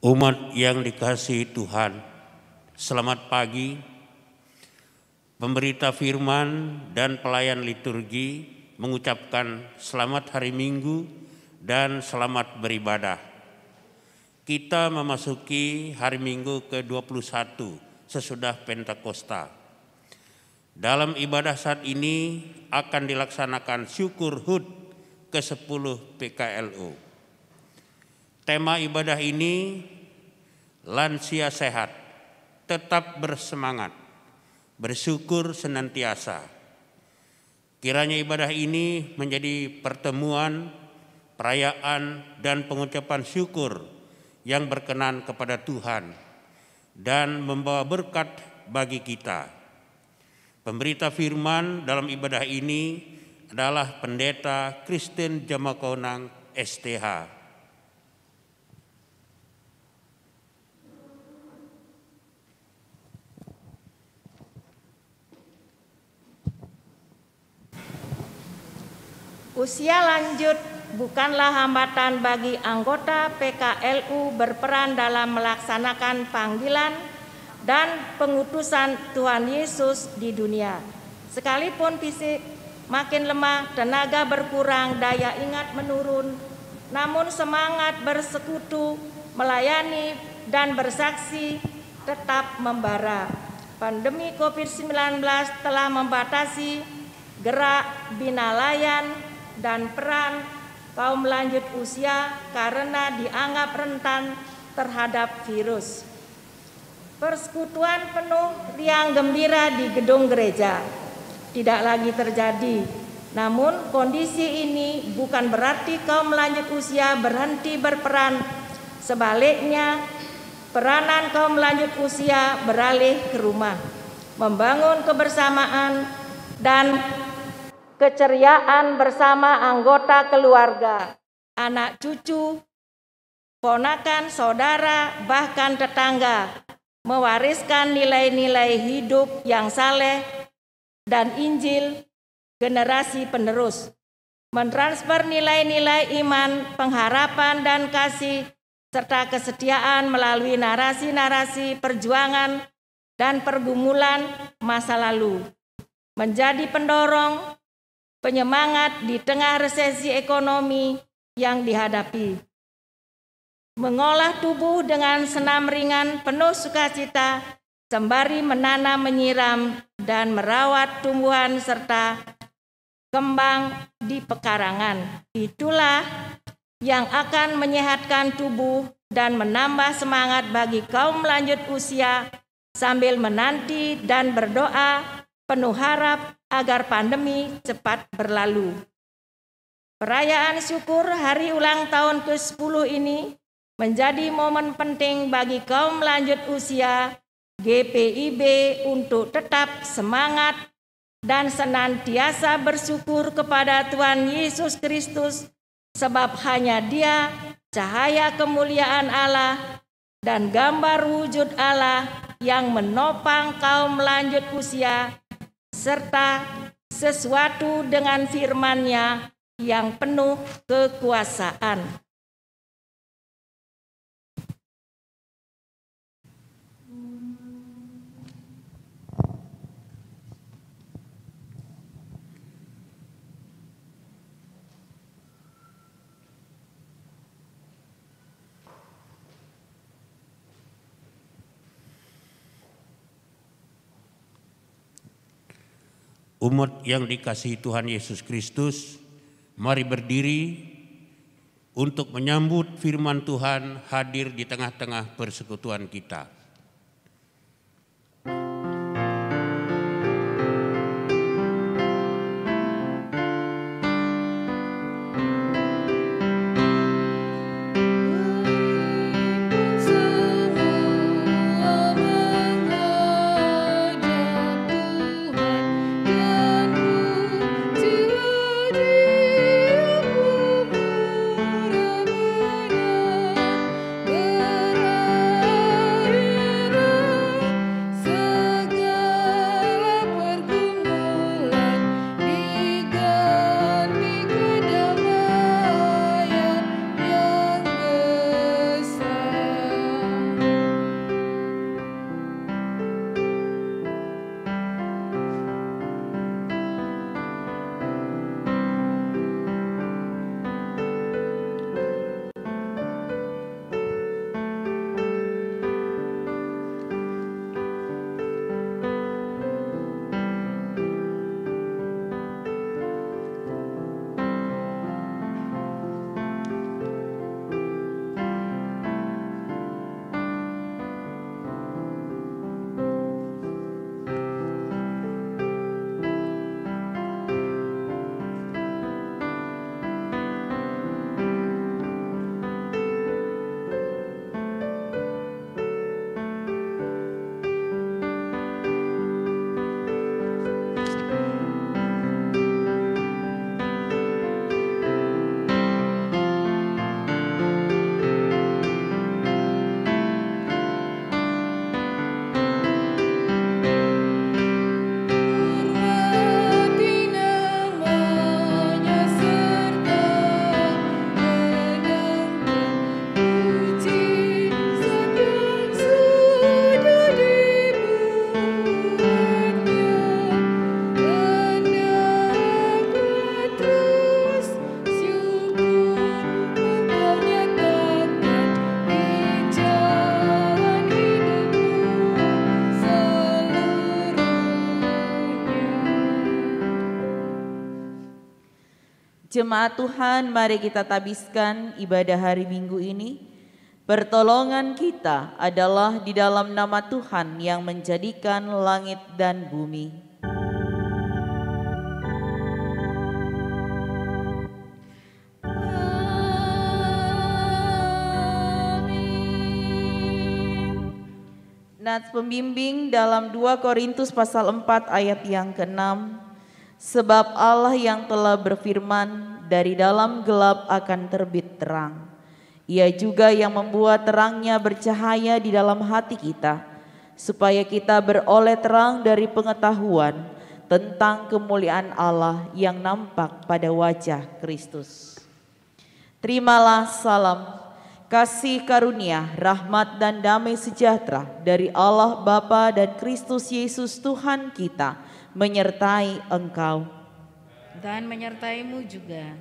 Umat yang dikasihi Tuhan, selamat pagi. Pemberita firman dan pelayan liturgi mengucapkan selamat hari Minggu dan selamat beribadah. Kita memasuki hari Minggu ke-21 sesudah Pentakosta. Dalam ibadah saat ini akan dilaksanakan syukur HUT ke-10 PKLU. Tema ibadah ini lansia sehat, tetap bersemangat, bersyukur senantiasa. Kiranya ibadah ini menjadi pertemuan, perayaan, dan pengucapan syukur yang berkenan kepada Tuhan dan membawa berkat bagi kita. Pemberita firman dalam ibadah ini adalah Pendeta Kristen Jamakonang STH. Usia lanjut bukanlah hambatan bagi anggota PKLU berperan dalam melaksanakan panggilan dan pengutusan Tuhan Yesus di dunia. Sekalipun fisik makin lemah, tenaga berkurang, daya ingat menurun, namun semangat bersekutu, melayani, dan bersaksi tetap membara. Pandemi COVID-19 telah membatasi gerak binalayan dan peran kaum lanjut usia karena dianggap rentan terhadap virus. Persekutuan penuh riang gembira di gedung gereja tidak lagi terjadi. Namun kondisi ini bukan berarti kaum lanjut usia berhenti berperan. Sebaliknya, peranan kaum lanjut usia beralih ke rumah, membangun kebersamaan dan keceriaan bersama anggota keluarga, anak cucu, ponakan, saudara, bahkan tetangga, mewariskan nilai-nilai hidup yang saleh dan Injil generasi penerus, mentransfer nilai-nilai iman, pengharapan, dan kasih, serta kesetiaan melalui narasi-narasi perjuangan dan pergumulan masa lalu, menjadi pendorong penyemangat di tengah resesi ekonomi yang dihadapi. Mengolah tubuh dengan senam ringan penuh sukacita, sembari menanam, menyiram, dan merawat tumbuhan serta kembang di pekarangan. Itulah yang akan menyehatkan tubuh dan menambah semangat bagi kaum lanjut usia sambil menanti dan berdoa penuh harap agar pandemi cepat berlalu. Perayaan syukur hari ulang tahun ke-10 ini menjadi momen penting bagi kaum lanjut usia GPIB untuk tetap semangat dan senantiasa bersyukur kepada Tuhan Yesus Kristus, sebab hanya Dia cahaya kemuliaan Allah dan gambar wujud Allah yang menopang kaum lanjut usia, serta sesuatu dengan firman-Nya yang penuh kekuasaan. Umat yang dikasihi Tuhan Yesus Kristus, mari berdiri untuk menyambut firman Tuhan hadir di tengah-tengah persekutuan kita. Jemaat Tuhan, mari kita tabiskan ibadah hari Minggu ini. Pertolongan kita adalah di dalam nama Tuhan yang menjadikan langit dan bumi. Nats pembimbing dalam 2 Korintus pasal 4 ayat yang ke-6. Sebab Allah yang telah berfirman, dari dalam gelap akan terbit terang. Ia juga yang membuat terangnya bercahaya di dalam hati kita, supaya kita beroleh terang dari pengetahuan tentang kemuliaan Allah yang nampak pada wajah Kristus. Terimalah salam, kasih karunia, rahmat dan damai sejahtera dari Allah Bapa dan Kristus Yesus Tuhan kita menyertai engkau. Dan menyertaimu juga.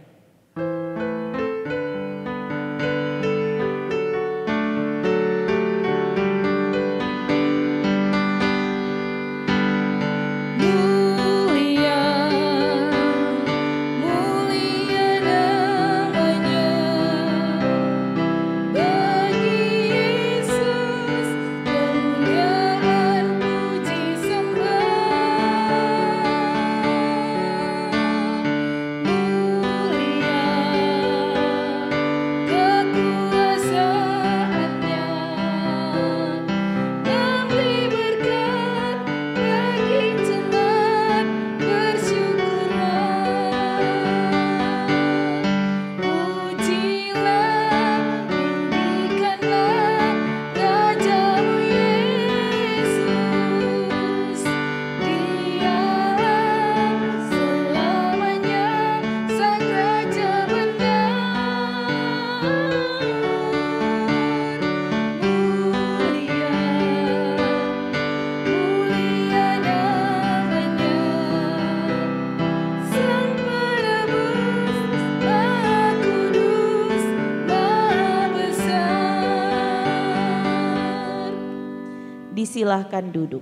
Silahkan duduk.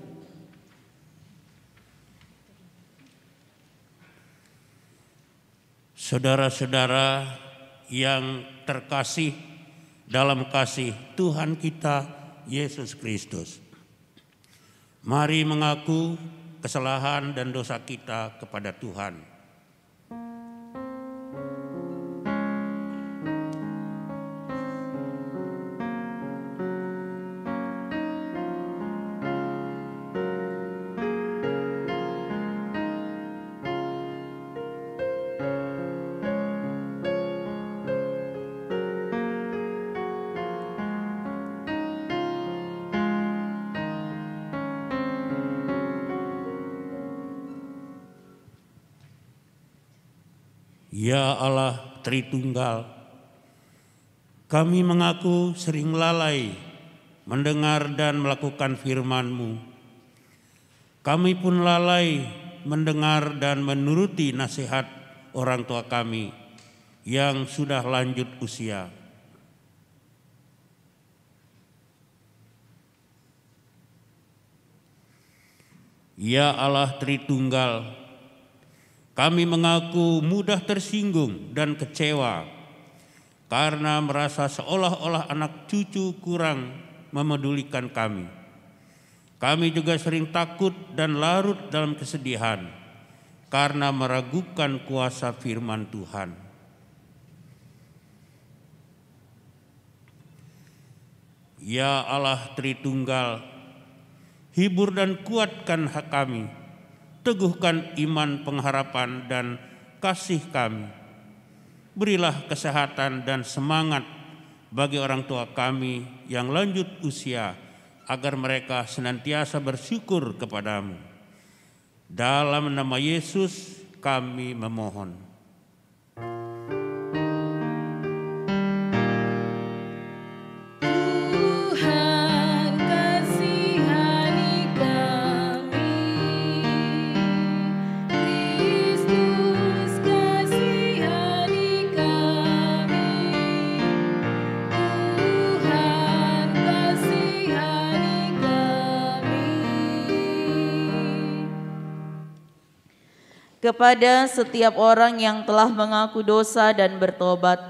Saudara-saudara yang terkasih dalam kasih Tuhan kita Yesus Kristus, mari mengaku kesalahan dan dosa kita kepada Tuhan. Ya Allah Tritunggal, kami mengaku sering lalai mendengar dan melakukan firman-Mu. Kami pun lalai mendengar dan menuruti nasihat orang tua kami yang sudah lanjut usia. Ya Allah Tritunggal, kami mengaku mudah tersinggung dan kecewa karena merasa seolah-olah anak cucu kurang memedulikan kami. Kami juga sering takut dan larut dalam kesedihan karena meragukan kuasa firman Tuhan. Ya Allah Tritunggal, hibur dan kuatkan hak kami. Teguhkan iman, pengharapan, dan kasih kami. Berilah kesehatan dan semangat bagi orang tua kami yang lanjut usia, agar mereka senantiasa bersyukur kepadamu. Dalam nama Yesus kami memohon. Kepada setiap orang yang telah mengaku dosa dan bertobat,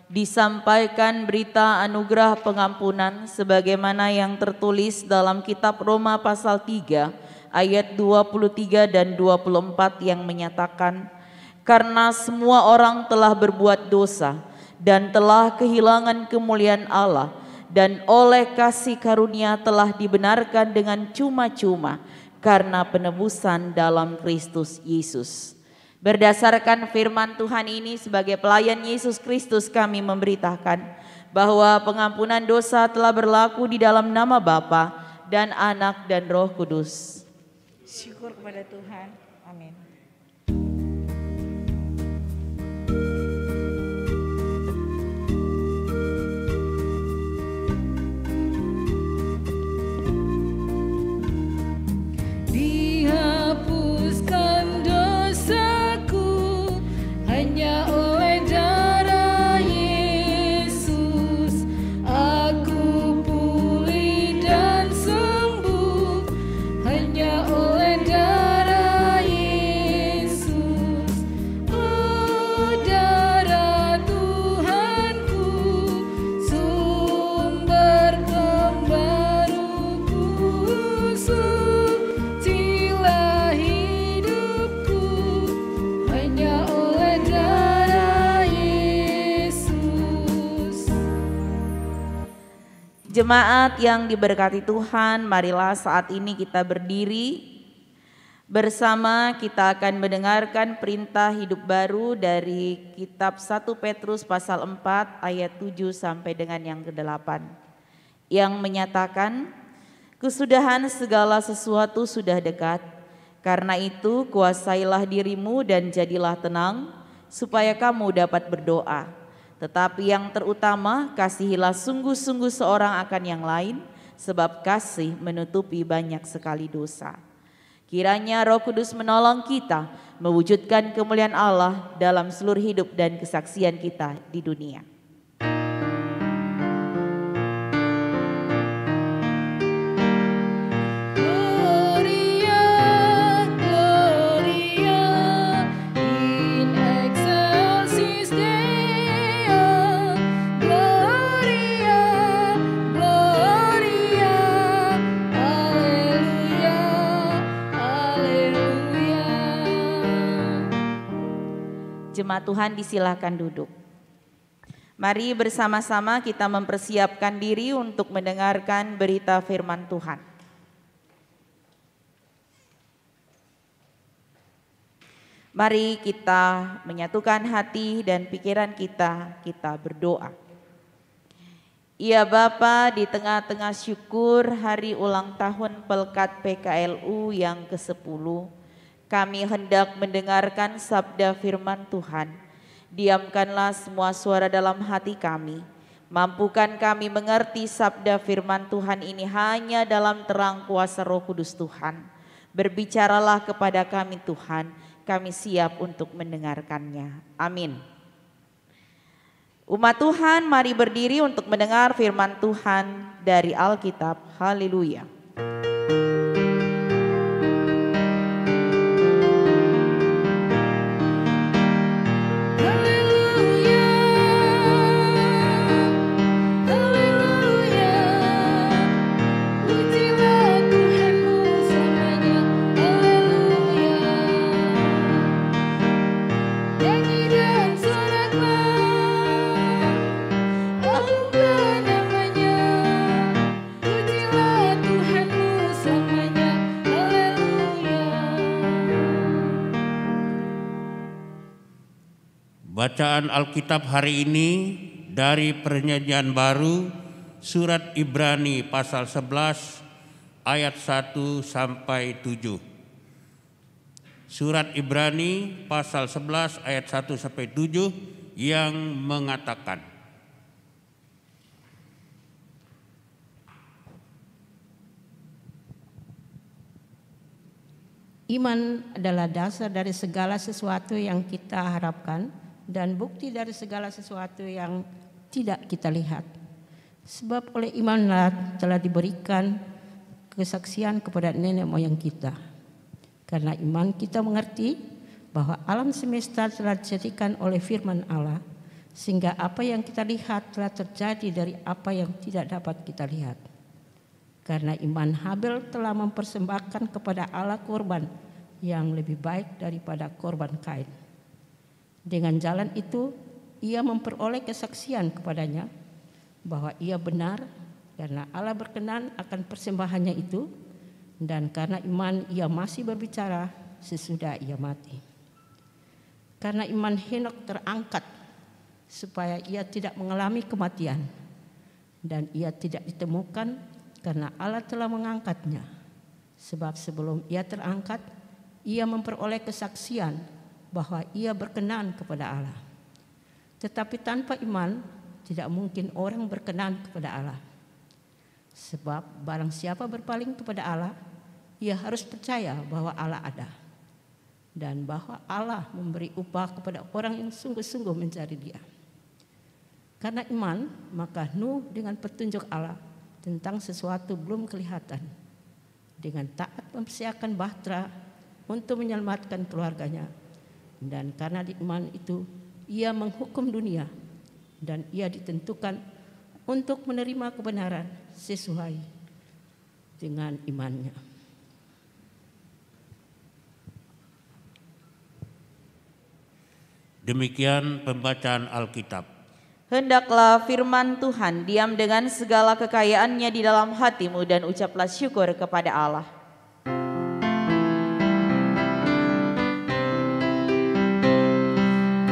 disampaikan berita anugerah pengampunan sebagaimana yang tertulis dalam kitab Roma pasal 3 ayat 23 dan 24 yang menyatakan, karena semua orang telah berbuat dosa dan telah kehilangan kemuliaan Allah, dan oleh kasih karunia telah dibenarkan dengan cuma-cuma karena penebusan dalam Kristus Yesus. Berdasarkan firman Tuhan ini, sebagai pelayan Yesus Kristus kami memberitakan bahwa pengampunan dosa telah berlaku di dalam nama Bapa dan Anak dan Roh Kudus. Syukur kepada Tuhan. Amin. Dihapuskan dosaku hanya oleh darah Yesus. Aku pulih dan sembuh hanya oleh darah Yesus. Oh, darah Tuhanku, sumber pembaruku, sucilah hidupku hanya oleh darah Yesus. Jemaat yang diberkati Tuhan, marilah saat ini kita berdiri bersama. Kita akan mendengarkan perintah hidup baru dari kitab 1 Petrus pasal 4 ayat 7 sampai dengan yang ke-8 yang menyatakan, kesudahan segala sesuatu sudah dekat. Karena itu kuasailah dirimu dan jadilah tenang supaya kamu dapat berdoa. Tetapi yang terutama, kasihilah sungguh-sungguh seorang akan yang lain, sebab kasih menutupi banyak sekali dosa. Kiranya Roh Kudus menolong kita mewujudkan kemuliaan Allah dalam seluruh hidup dan kesaksian kita di dunia. Gloria, Gloria, in excelsis Deo. Gloria, Gloria, Alleluia, Alleluia. Jemaat Tuhan, disilakan duduk. Mari bersama-sama kita mempersiapkan diri untuk mendengarkan berita firman Tuhan. Mari kita menyatukan hati dan pikiran kita berdoa. Ya Bapa, di tengah-tengah syukur hari ulang tahun Pelkat PKLU yang ke-10, kami hendak mendengarkan sabda firman Tuhan. Diamkanlah semua suara dalam hati kami. Mampukan kami mengerti sabda firman Tuhan ini hanya dalam terang kuasa Roh Kudus Tuhan. Berbicaralah kepada kami Tuhan, kami siap untuk mendengarkannya. Amin. Umat Tuhan, mari berdiri untuk mendengar firman Tuhan dari Alkitab. Haleluya. Bacaan Alkitab hari ini dari Perjanjian Baru, surat Ibrani pasal 11 ayat 1 sampai 7. Surat Ibrani pasal 11 ayat 1 sampai 7 yang mengatakan, iman adalah dasar dari segala sesuatu yang kita harapkan dan bukti dari segala sesuatu yang tidak kita lihat. Sebab oleh imanlah telah diberikan kesaksian kepada nenek moyang kita. Karena iman kita mengerti bahwa alam semesta telah dijadikan oleh firman Allah, sehingga apa yang kita lihat telah terjadi dari apa yang tidak dapat kita lihat. Karena iman Habel telah mempersembahkan kepada Allah korban yang lebih baik daripada korban Kain. Dengan jalan itu ia memperoleh kesaksian kepadanya bahwa ia benar karena Allah berkenan akan persembahannya itu, dan karena iman ia masih berbicara sesudah ia mati. Karena iman Henokh terangkat supaya ia tidak mengalami kematian, dan ia tidak ditemukan karena Allah telah mengangkatnya. Sebab sebelum ia terangkat, ia memperoleh kesaksian bahwa ia berkenan kepada Allah. Tetapi tanpa iman tidak mungkin orang berkenan kepada Allah. Sebab barang siapa berpaling kepada Allah, ia harus percaya bahwa Allah ada, dan bahwa Allah memberi upah kepada orang yang sungguh-sungguh mencari Dia. Karena iman, maka Nuh dengan petunjuk Allah tentang sesuatu belum kelihatan, dengan taat mempersiapkan bahtera untuk menyelamatkan keluarganya. Dan karena di iman itu ia menghukum dunia, dan ia ditentukan untuk menerima kebenaran sesuai dengan imannya. Demikian pembacaan Alkitab. Hendaklah firman Tuhan diam dengan segala kekayaannya di dalam hatimu, dan ucaplah syukur kepada Allah.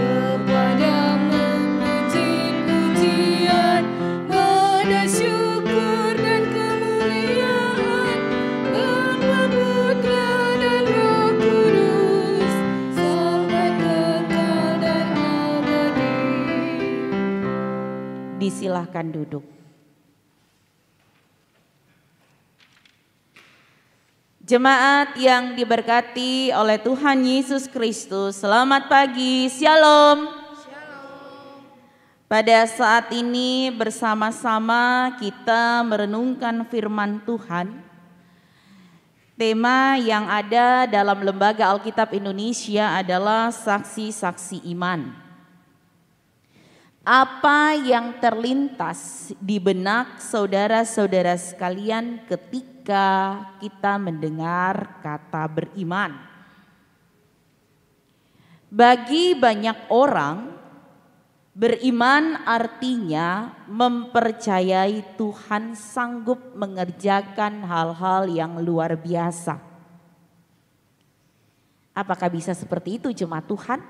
Kepadamu puji-pujian, pada syukur dan kemuliaan, Bapa, Putra dan Roh Kudus, sampai kekal dan abadi. Disilahkan duduk. Jemaat yang diberkati oleh Tuhan Yesus Kristus, selamat pagi, Shalom. Pada saat ini bersama-sama kita merenungkan firman Tuhan. Tema yang ada dalam Lembaga Alkitab Indonesia adalah saksi-saksi iman. Apa yang terlintas di benak saudara-saudara sekalian ketika kita mendengar kata beriman? Bagi banyak orang, beriman artinya mempercayai Tuhan sanggup mengerjakan hal-hal yang luar biasa. Apakah bisa seperti itu jemaat Tuhan?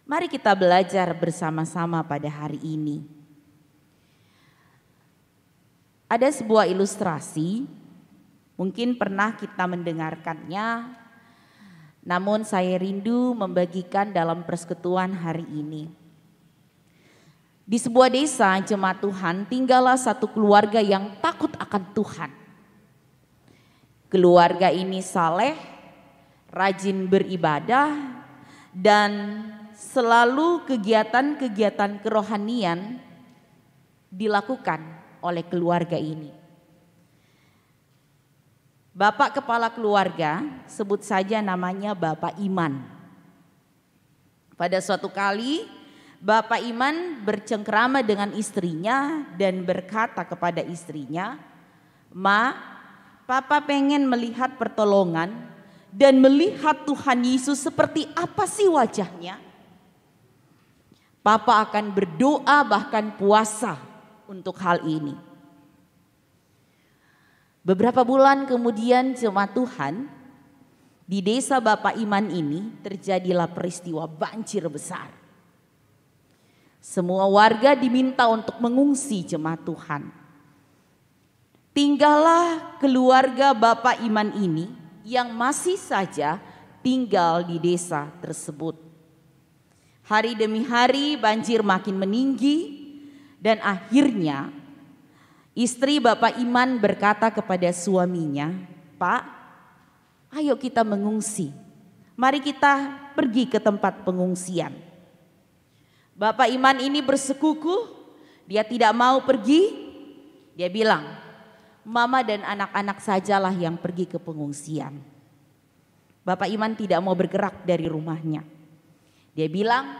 Mari kita belajar bersama-sama pada hari ini. Ada sebuah ilustrasi, mungkin pernah kita mendengarkannya, namun saya rindu membagikan dalam persekutuan hari ini. Di sebuah desa jemaat Tuhan, tinggallah satu keluarga yang takut akan Tuhan. Keluarga ini saleh, rajin beribadah, dan selalu kegiatan-kegiatan kerohanian dilakukan oleh keluarga ini. Bapak kepala keluarga, sebut saja namanya Bapak Iman. Pada suatu kali Bapak Iman bercengkrama dengan istrinya dan berkata kepada istrinya, "Ma, Papa pengen melihat pertolongan dan melihat Tuhan Yesus seperti apa sih wajahnya. Papa akan berdoa bahkan puasa untuk hal ini." Beberapa bulan kemudian jemaat Tuhan, di desa Bapak Iman ini terjadilah peristiwa banjir besar. Semua warga diminta untuk mengungsi jemaat Tuhan. Tinggallah keluarga Bapak Iman ini yang masih saja tinggal di desa tersebut. Hari demi hari banjir makin meninggi, dan akhirnya istri Bapak Iman berkata kepada suaminya, "Pak, ayo kita mengungsi. Mari kita pergi ke tempat pengungsian." Bapak Iman ini bersekukuh, dia tidak mau pergi. Dia bilang, "Mama dan anak-anak sajalah yang pergi ke pengungsian." Bapak Iman tidak mau bergerak dari rumahnya. Dia bilang,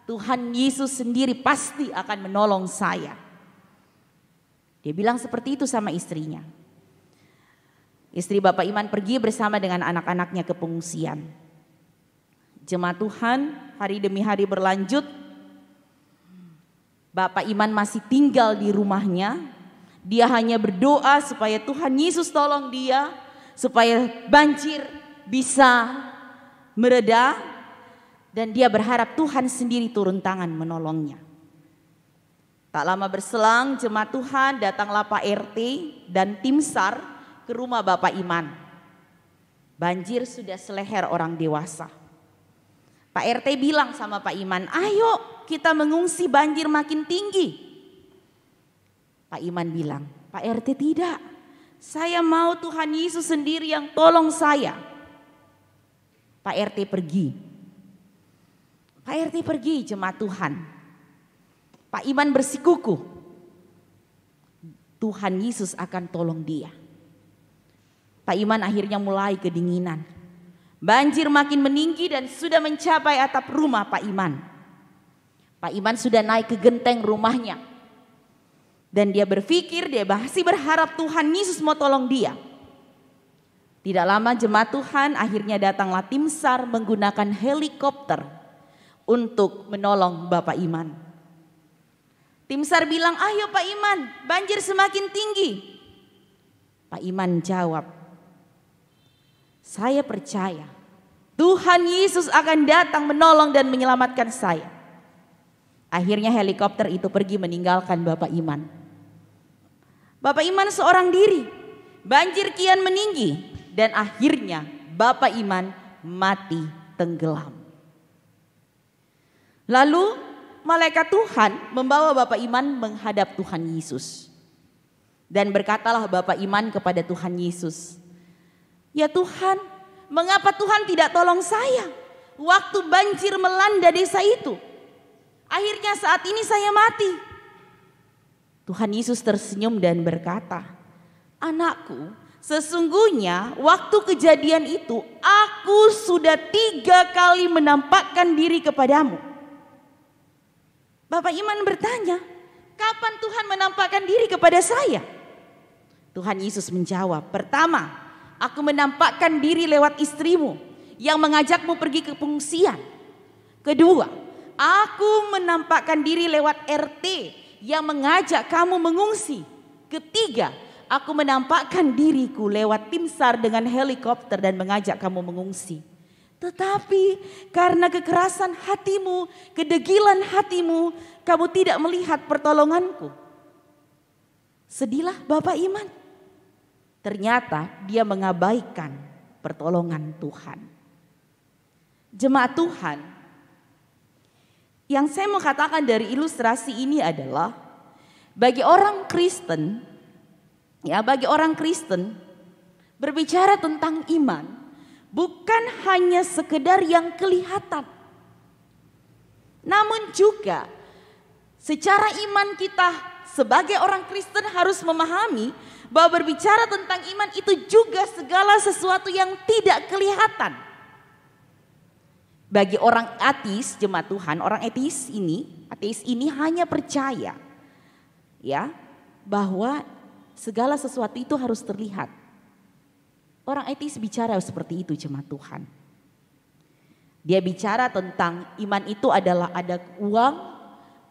Tuhan Yesus sendiri pasti akan menolong saya. Dia bilang seperti itu sama istrinya. Istri Bapak Iman pergi bersama dengan anak-anaknya ke pengungsian. Jemaat Tuhan, hari demi hari berlanjut. Bapak Iman masih tinggal di rumahnya. Dia hanya berdoa supaya Tuhan Yesus tolong dia, supaya banjir bisa mereda, dan dia berharap Tuhan sendiri turun tangan menolongnya. Tak lama berselang, jemaat Tuhan, datanglah Pak RT dan tim SAR ke rumah Bapak Iman. Banjir sudah seleher orang dewasa. Pak RT bilang sama Pak Iman, ayo kita mengungsi, banjir makin tinggi. Pak Iman bilang, Pak RT tidak, saya mau Tuhan Yesus sendiri yang tolong saya. Pak RT pergi. Pak RT pergi, jemaat Tuhan. Pak Iman bersikukuh, Tuhan Yesus akan tolong dia. Pak Iman akhirnya mulai kedinginan. Banjir makin meninggi dan sudah mencapai atap rumah Pak Iman. Pak Iman sudah naik ke genteng rumahnya. Dan dia berpikir, dia masih berharap Tuhan Yesus mau tolong dia. Tidak lama jemaat Tuhan, akhirnya datanglah tim SAR menggunakan helikopter untuk menolong Bapak Iman. Tim SAR bilang, ayo Pak Iman, banjir semakin tinggi. Pak Iman jawab, saya percaya Tuhan Yesus akan datang menolong dan menyelamatkan saya. Akhirnya helikopter itu pergi meninggalkan Bapak Iman. Bapak Iman seorang diri, banjir kian meninggi, dan akhirnya Bapak Iman mati tenggelam. Lalu malaikat Tuhan membawa Bapak Iman menghadap Tuhan Yesus. Dan berkatalah Bapak Iman kepada Tuhan Yesus, ya Tuhan, mengapa Tuhan tidak tolong saya waktu banjir melanda desa itu? Akhirnya saat ini saya mati. Tuhan Yesus tersenyum dan berkata, anakku, sesungguhnya waktu kejadian itu aku sudah 3 kali menampakkan diri kepadamu. Bapak Iman bertanya, kapan Tuhan menampakkan diri kepada saya? Tuhan Yesus menjawab, pertama, aku menampakkan diri lewat istrimu yang mengajakmu pergi ke pengungsian. Kedua, aku menampakkan diri lewat RT yang mengajak kamu mengungsi. Ketiga, aku menampakkan diriku lewat tim SAR dengan helikopter dan mengajak kamu mengungsi. Tetapi karena kekerasan hatimu, kedegilan hatimu, kamu tidak melihat pertolonganku. Sedihlah Bapak Iman. Ternyata dia mengabaikan pertolongan Tuhan. Jemaat Tuhan, yang saya mau katakan dari ilustrasi ini adalah bagi orang Kristen, berbicara tentang iman bukan hanya sekedar yang kelihatan, namun juga secara iman kita sebagai orang Kristen harus memahami bahwa berbicara tentang iman itu juga segala sesuatu yang tidak kelihatan. Bagi orang ateis, jemaat Tuhan, orang ateis ini hanya percaya ya bahwa segala sesuatu itu harus terlihat. Orang ateis bicara seperti itu, jemaat Tuhan. Dia bicara tentang iman itu adalah ada uang,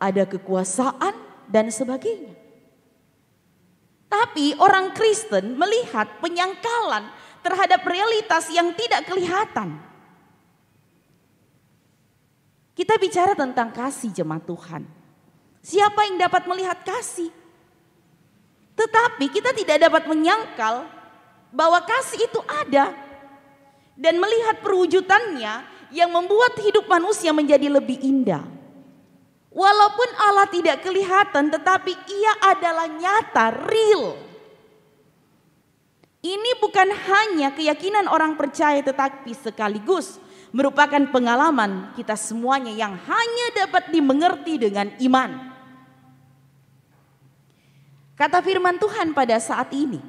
ada kekuasaan dan sebagainya. Tapi orang Kristen melihat penyangkalan terhadap realitas yang tidak kelihatan. Kita bicara tentang kasih, jemaat Tuhan. Siapa yang dapat melihat kasih? Tetapi kita tidak dapat menyangkal bahwa kasih itu ada. Dan melihat perwujudannya yang membuat hidup manusia menjadi lebih indah. Walaupun Allah tidak kelihatan, tetapi ia adalah nyata, real. Ini bukan hanya keyakinan orang percaya, tetapi sekaligus merupakan pengalaman kita semuanya yang hanya dapat dimengerti dengan iman. Kata firman Tuhan pada saat ini,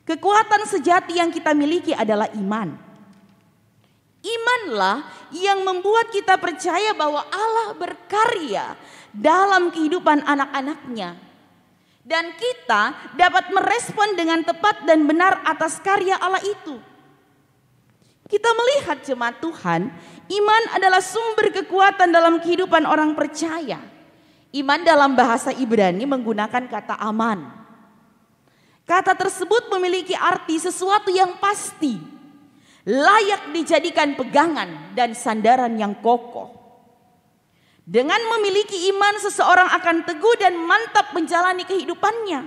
kekuatan sejati yang kita miliki adalah iman. Imanlah yang membuat kita percaya bahwa Allah berkarya dalam kehidupan anak-anaknya. Dan kita dapat merespon dengan tepat dan benar atas karya Allah itu. Kita melihat jemaat Tuhan, iman adalah sumber kekuatan dalam kehidupan orang percaya. Iman dalam bahasa Ibrani menggunakan kata aman. Kata tersebut memiliki arti sesuatu yang pasti, layak dijadikan pegangan dan sandaran yang kokoh. Dengan memiliki iman, seseorang akan teguh dan mantap menjalani kehidupannya.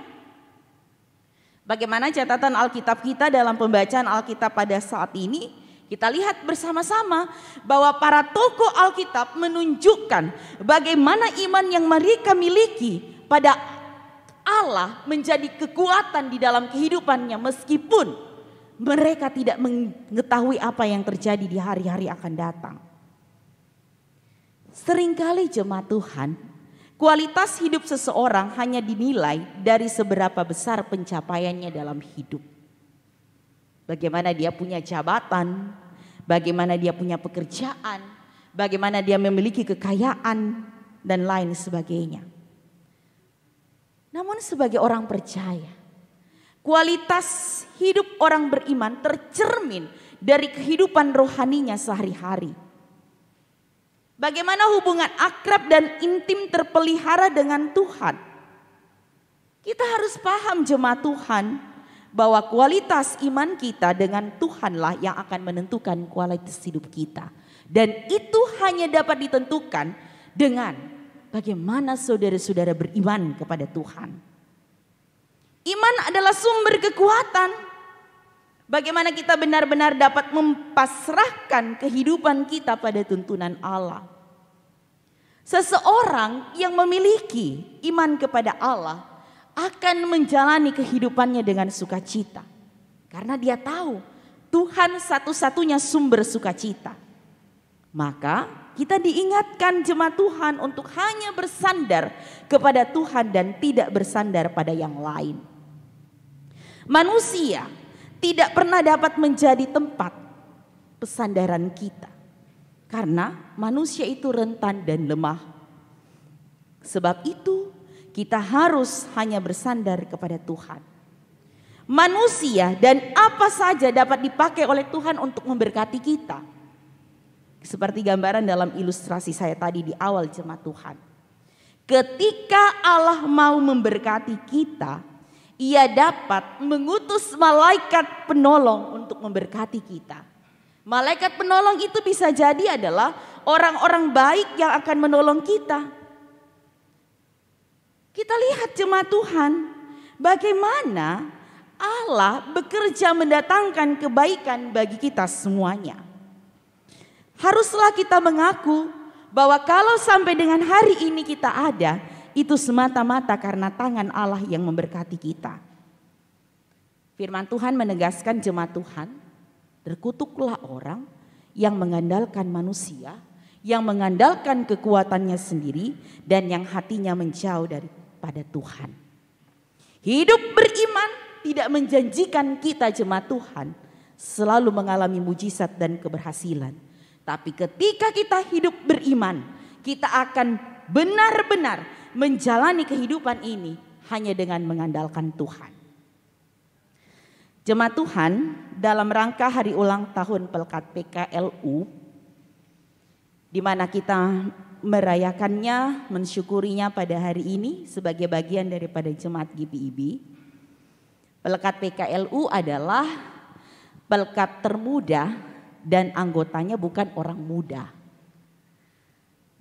Bagaimana catatan Alkitab kita dalam pembacaan Alkitab pada saat ini? Kita lihat bersama-sama bahwa para tokoh Alkitab menunjukkan bagaimana iman yang mereka miliki pada Allah menjadi kekuatan di dalam kehidupannya meskipun mereka tidak mengetahui apa yang terjadi di hari-hari akan datang. Seringkali jemaat Tuhan, kualitas hidup seseorang hanya dinilai dari seberapa besar pencapaiannya dalam hidup. Bagaimana dia punya jabatan, bagaimana dia punya pekerjaan, bagaimana dia memiliki kekayaan, dan lain sebagainya. Namun sebagai orang percaya, kualitas hidup orang beriman tercermin dari kehidupan rohaninya sehari-hari. Bagaimana hubungan akrab dan intim terpelihara dengan Tuhan. Kita harus paham jemaat Tuhan bahwa kualitas iman kita dengan Tuhanlah yang akan menentukan kualitas hidup kita. Dan itu hanya dapat ditentukan dengan bagaimana saudara-saudara beriman kepada Tuhan. Iman adalah sumber kekuatan. Bagaimana kita benar-benar dapat mempasrahkan kehidupan kita pada tuntunan Allah. Seseorang yang memiliki iman kepada Allah akan menjalani kehidupannya dengan sukacita. Karena dia tahu Tuhan satu-satunya sumber sukacita. Maka kita diingatkan jemaat Tuhan untuk hanya bersandar kepada Tuhan dan tidak bersandar pada yang lain. Manusia tidak pernah dapat menjadi tempat pesandaran kita. Karena manusia itu rentan dan lemah. Sebab itu kita harus hanya bersandar kepada Tuhan. Manusia dan apa saja dapat dipakai oleh Tuhan untuk memberkati kita. Seperti gambaran dalam ilustrasi saya tadi di awal jemaat Tuhan. Ketika Allah mau memberkati kita, Ia dapat mengutus malaikat penolong untuk memberkati kita. Malaikat penolong itu bisa jadi adalah orang-orang baik yang akan menolong kita. Kita lihat jemaat Tuhan, bagaimana Allah bekerja mendatangkan kebaikan bagi kita semuanya. Haruslah kita mengaku bahwa kalau sampai dengan hari ini kita ada, itu semata-mata karena tangan Allah yang memberkati kita. Firman Tuhan menegaskan jemaat Tuhan, terkutuklah orang yang mengandalkan manusia, yang mengandalkan kekuatannya sendiri, dan yang hatinya menjauh daripada Tuhan. Hidup beriman tidak menjanjikan kita jemaat Tuhan selalu mengalami mujizat dan keberhasilan. Tapi ketika kita hidup beriman, kita akan benar-benar menjalani kehidupan ini hanya dengan mengandalkan Tuhan. Jemaat Tuhan, dalam rangka hari ulang tahun Pelkat PKLU, di mana kita merayakannya, mensyukurinya pada hari ini sebagai bagian daripada jemaat GPIB. Pelkat PKLU adalah pelkat termuda dan anggotanya bukan orang muda.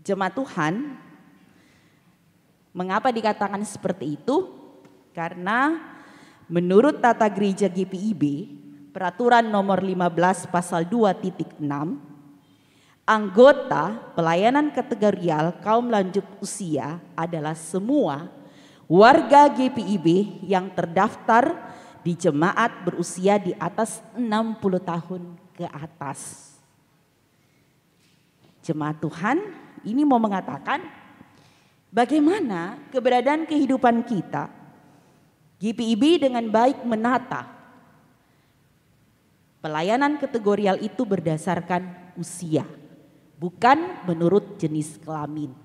Jemaat Tuhan, mengapa dikatakan seperti itu? Karena menurut tata gereja GPIB, peraturan nomor 15 pasal 2.6, anggota pelayanan kategorial kaum lanjut usia adalah semua warga GPIB yang terdaftar di jemaat berusia di atas 60 tahun ke atas. Jemaat Tuhan, ini mau mengatakan bagaimana keberadaan kehidupan kita. GPIB dengan baik menata pelayanan kategorial itu berdasarkan usia, bukan menurut jenis kelamin.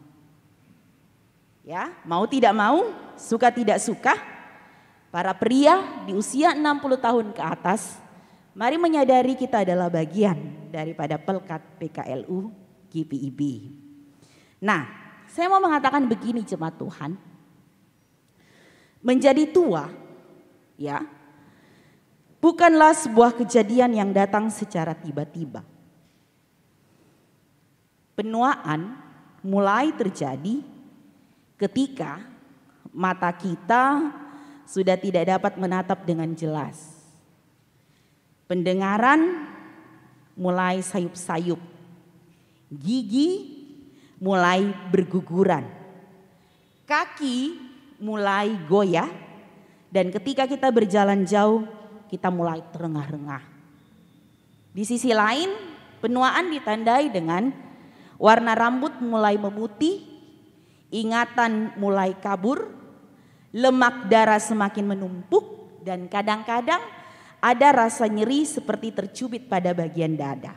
Ya, mau tidak mau, suka tidak suka, para pria di usia 60 tahun ke atas, mari menyadari kita adalah bagian daripada Pelkat PKLU GPIB. Nah, saya mau mengatakan begini jemaat Tuhan, menjadi tua, ya, bukanlah sebuah kejadian yang datang secara tiba-tiba. Penuaan mulai terjadi ketika mata kita sudah tidak dapat menatap dengan jelas. Pendengaran mulai sayup-sayup. Gigi mulai berguguran. Kaki mulai goyah. Dan ketika kita berjalan jauh, kita mulai terengah-rengah. Di sisi lain, penuaan ditandai dengan warna rambut mulai memutih, ingatan mulai kabur, lemak darah semakin menumpuk, dan kadang-kadang ada rasa nyeri seperti tercubit pada bagian dada.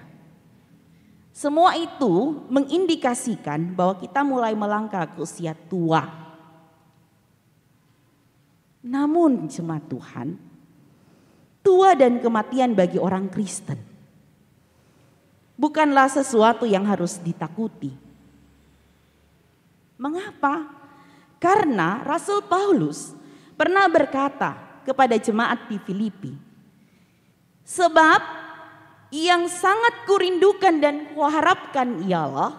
Semua itu mengindikasikan bahwa kita mulai melangkah ke usia tua. Namun jemaat Tuhan, tua dan kematian bagi orang Kristen bukanlah sesuatu yang harus ditakuti. Mengapa? Karena Rasul Paulus pernah berkata kepada jemaat di Filipi, sebab yang sangat kurindukan dan kuharapkan ialah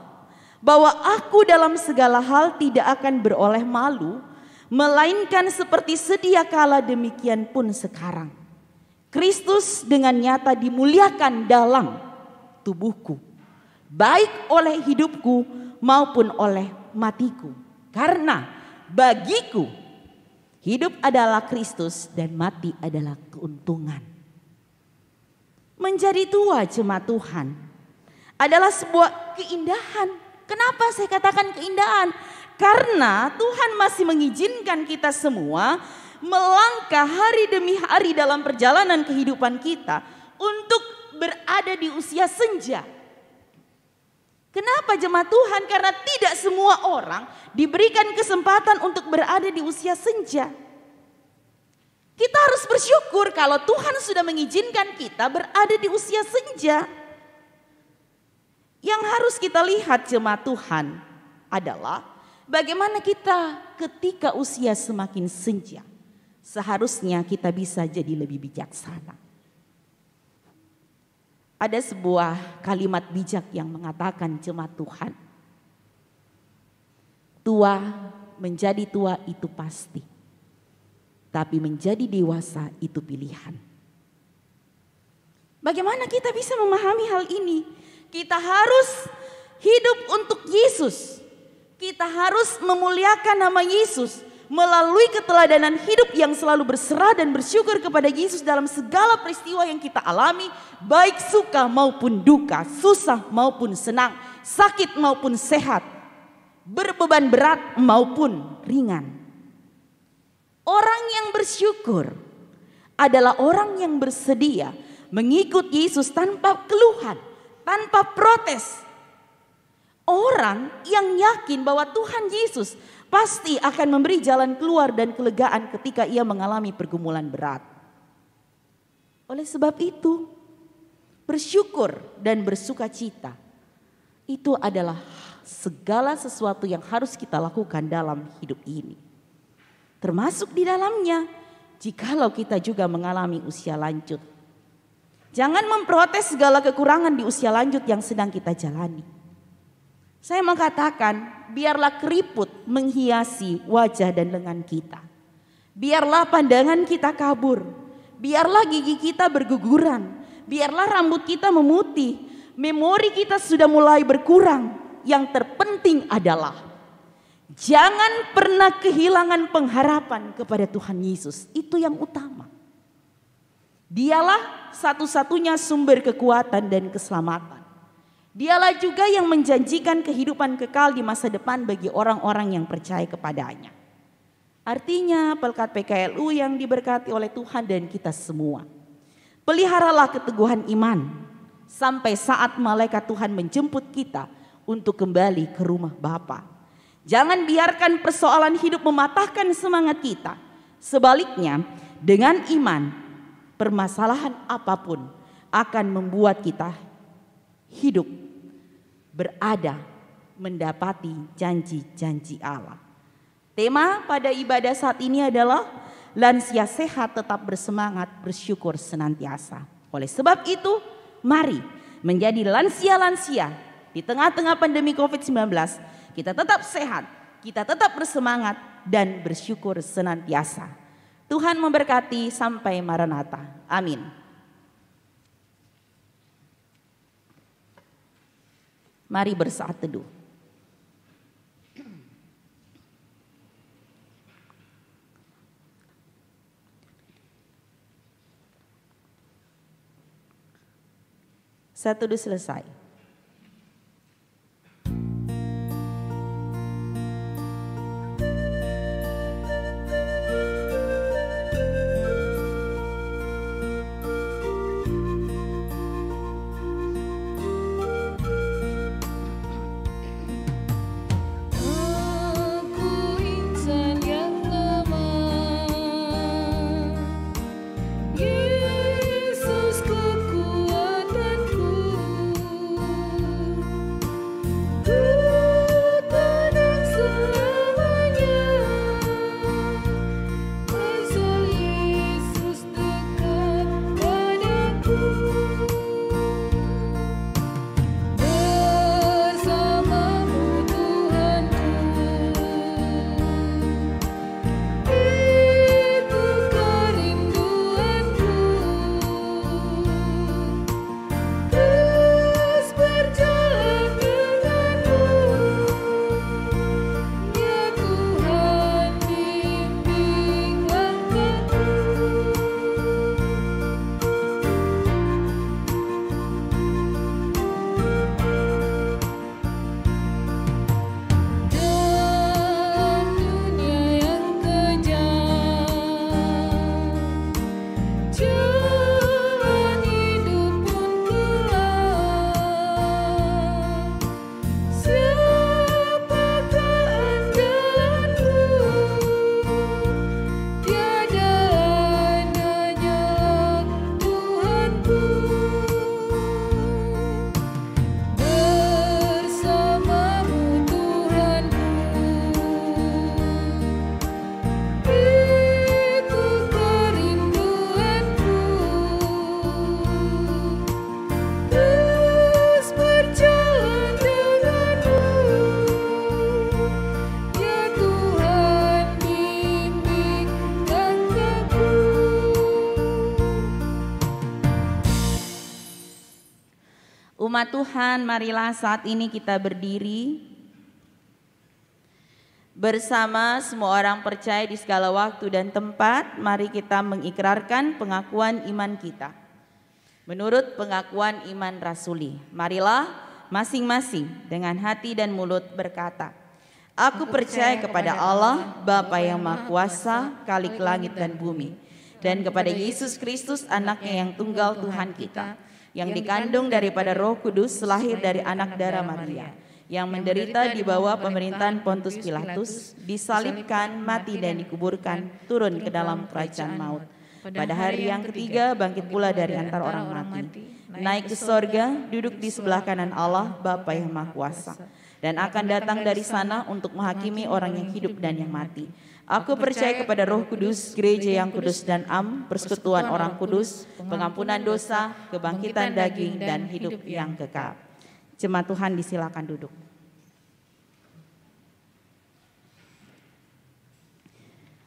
bahwa aku dalam segala hal tidak akan beroleh malu, melainkan seperti sedia kala demikian pun sekarang. Kristus dengan nyata dimuliakan dalam tubuhku, baik oleh hidupku maupun oleh matiku. Karena bagiku hidup adalah Kristus dan mati adalah keuntungan. Menjadi tua jemaat Tuhan adalah sebuah keindahan. Kenapa saya katakan keindahan? Karena Tuhan masih mengizinkan kita semua melangkah hari demi hari dalam perjalanan kehidupan kita untuk berada di usia senja. Kenapa jemaat Tuhan? Karena tidak semua orang diberikan kesempatan untuk berada di usia senja. Kita harus bersyukur kalau Tuhan sudah mengizinkan kita berada di usia senja. Yang harus kita lihat jemaat Tuhan adalah bagaimana kita ketika usia semakin senja. Seharusnya kita bisa jadi lebih bijaksana. Ada sebuah kalimat bijak yang mengatakan jemaat Tuhan, tua menjadi tua itu pasti, tapi menjadi dewasa itu pilihan. Bagaimana kita bisa memahami hal ini? Kita harus hidup untuk Yesus. Kita harus memuliakan nama Yesus melalui keteladanan hidup yang selalu berserah dan bersyukur kepada Yesus dalam segala peristiwa yang kita alami, baik suka maupun duka, susah maupun senang, sakit maupun sehat, berbeban berat maupun ringan. Orang yang bersyukur adalah orang yang bersedia mengikut Yesus tanpa keluhan, tanpa protes. Orang yang yakin bahwa Tuhan Yesus pasti akan memberi jalan keluar dan kelegaan ketika ia mengalami pergumulan berat. Oleh sebab itu, bersyukur dan bersukacita itu adalah segala sesuatu yang harus kita lakukan dalam hidup ini. Termasuk di dalamnya, jikalau kita juga mengalami usia lanjut. Jangan memprotes segala kekurangan di usia lanjut yang sedang kita jalani. Saya mau katakan, biarlah keriput menghiasi wajah dan lengan kita. Biarlah pandangan kita kabur. Biarlah gigi kita berguguran. Biarlah rambut kita memutih. Memori kita sudah mulai berkurang. Yang terpenting adalah jangan pernah kehilangan pengharapan kepada Tuhan Yesus. Itu yang utama. Dialah satu-satunya sumber kekuatan dan keselamatan. Dialah juga yang menjanjikan kehidupan kekal di masa depan bagi orang-orang yang percaya kepadanya. Artinya Pelkat PKLU yang diberkati oleh Tuhan dan kita semua. Peliharalah keteguhan iman sampai saat malaikat Tuhan menjemput kita untuk kembali ke rumah Bapa. Jangan biarkan persoalan hidup mematahkan semangat kita. Sebaliknya, dengan iman, permasalahan apapun akan membuat kita hidup berada mendapati janji-janji Allah. Tema pada ibadah saat ini adalah lansia sehat tetap bersemangat bersyukur senantiasa. Oleh sebab itu, mari menjadi lansia-lansia di tengah-tengah pandemi COVID-19. Kita tetap sehat, kita tetap bersemangat dan bersyukur senantiasa. Tuhan memberkati sampai Maranatha. Amin. Mari bersaat teduh. Saat teduh selesai. Aku insan yang lemah, Yesus kekuatanku. Ku tenang selamanya, asal Yesus dekat padaku. Bersamamu Tuhanku, itu kerinduanku. Terus berjalan denganmu, ya Tuhan bimbing langkahku. Dalam dunia yang kejam, jalan hidup pun gelap. Siapakah andalanmu? Tiada lain, hanyalah Tuhanku. Bersamamu Tuhanku, itu kerinduanku. Terus berjalan denganmu, ya Tuhan bimbing langkahku. Umat Tuhan, marilah saat ini kita berdiri bersama semua orang percaya di segala waktu dan tempat. Mari kita mengikrarkan pengakuan iman kita menurut pengakuan iman rasuli. Marilah masing-masing dengan hati dan mulut berkata, Aku percaya kepada Allah, Bapa yang Maha Kuasa, Khalik langit dan bumi, dan kepada Yesus Kristus, anaknya yang tunggal Tuhan kita, yang dikandung daripada Roh Kudus, lahir dari anak darah Maria, yang menderita di bawah pemerintahan Pontius Pilatus, disalibkan, mati dan dikuburkan, turun ke dalam kerajaan maut. Pada hari yang ketiga bangkit pula dari antara orang mati, naik ke sorga, duduk di sebelah kanan Allah, Bapa yang Maha Kuasa, dan akan datang dari sana untuk menghakimi orang yang hidup dan yang mati. Aku percaya kepada Roh Kudus, gereja yang kudus dan am, persekutuan orang kudus, pengampunan dosa, kebangkitan daging, dan hidup yang kekal. Jemaat Tuhan disilakan duduk.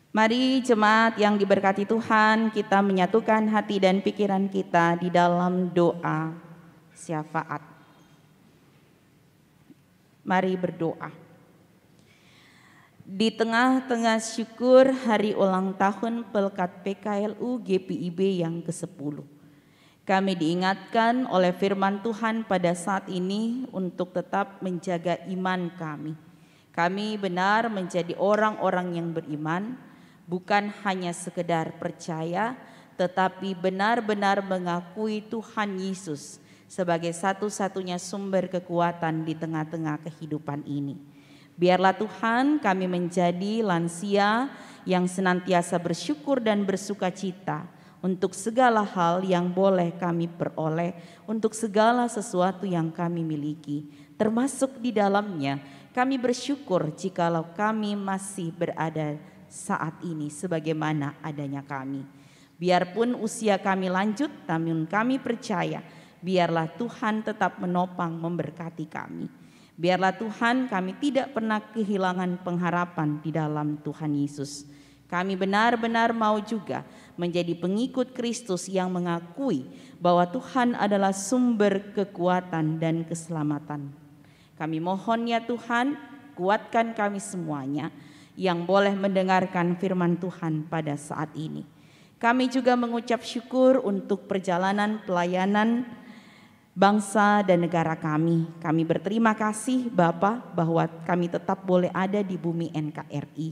Mari jemaat yang diberkati Tuhan, kita menyatukan hati dan pikiran kita di dalam doa syafaat. Mari berdoa. Di tengah-tengah syukur hari ulang tahun Pelkat PKLU GPIB yang ke-10, kami diingatkan oleh firman Tuhan pada saat ini untuk tetap menjaga iman kami. Kami benar menjadi orang-orang yang beriman, bukan hanya sekedar percaya, tetapi benar-benar mengakui Tuhan Yesus sebagai satu-satunya sumber kekuatan di tengah-tengah kehidupan ini. Biarlah Tuhan kami menjadi lansia yang senantiasa bersyukur dan bersukacita untuk segala hal yang boleh kami peroleh, untuk segala sesuatu yang kami miliki. Termasuk di dalamnya kami bersyukur jikalau kami masih berada saat ini sebagaimana adanya kami. Biarpun usia kami lanjut, namun kami percaya biarlah Tuhan tetap menopang memberkati kami. Biarlah Tuhan kami tidak pernah kehilangan pengharapan di dalam Tuhan Yesus. Kami benar-benar mau juga menjadi pengikut Kristus yang mengakui bahwa Tuhan adalah sumber kekuatan dan keselamatan. Kami mohon ya Tuhan, kuatkan kami semuanya yang boleh mendengarkan firman Tuhan pada saat ini. Kami juga mengucap syukur untuk perjalanan pelayanan bangsa dan negara kami. Kami berterima kasih Bapa bahwa kami tetap boleh ada di bumi NKRI.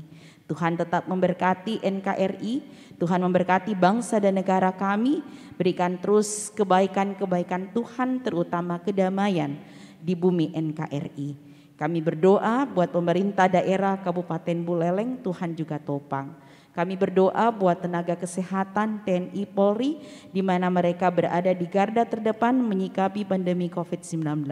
Tuhan tetap memberkati NKRI, Tuhan memberkati bangsa dan negara kami. Berikan terus kebaikan-kebaikan Tuhan, terutama kedamaian di bumi NKRI. Kami berdoa buat pemerintah daerah Kabupaten Buleleng, Tuhan juga topang. Kami berdoa buat tenaga kesehatan TNI Polri di mana mereka berada di garda terdepan menyikapi pandemi COVID-19.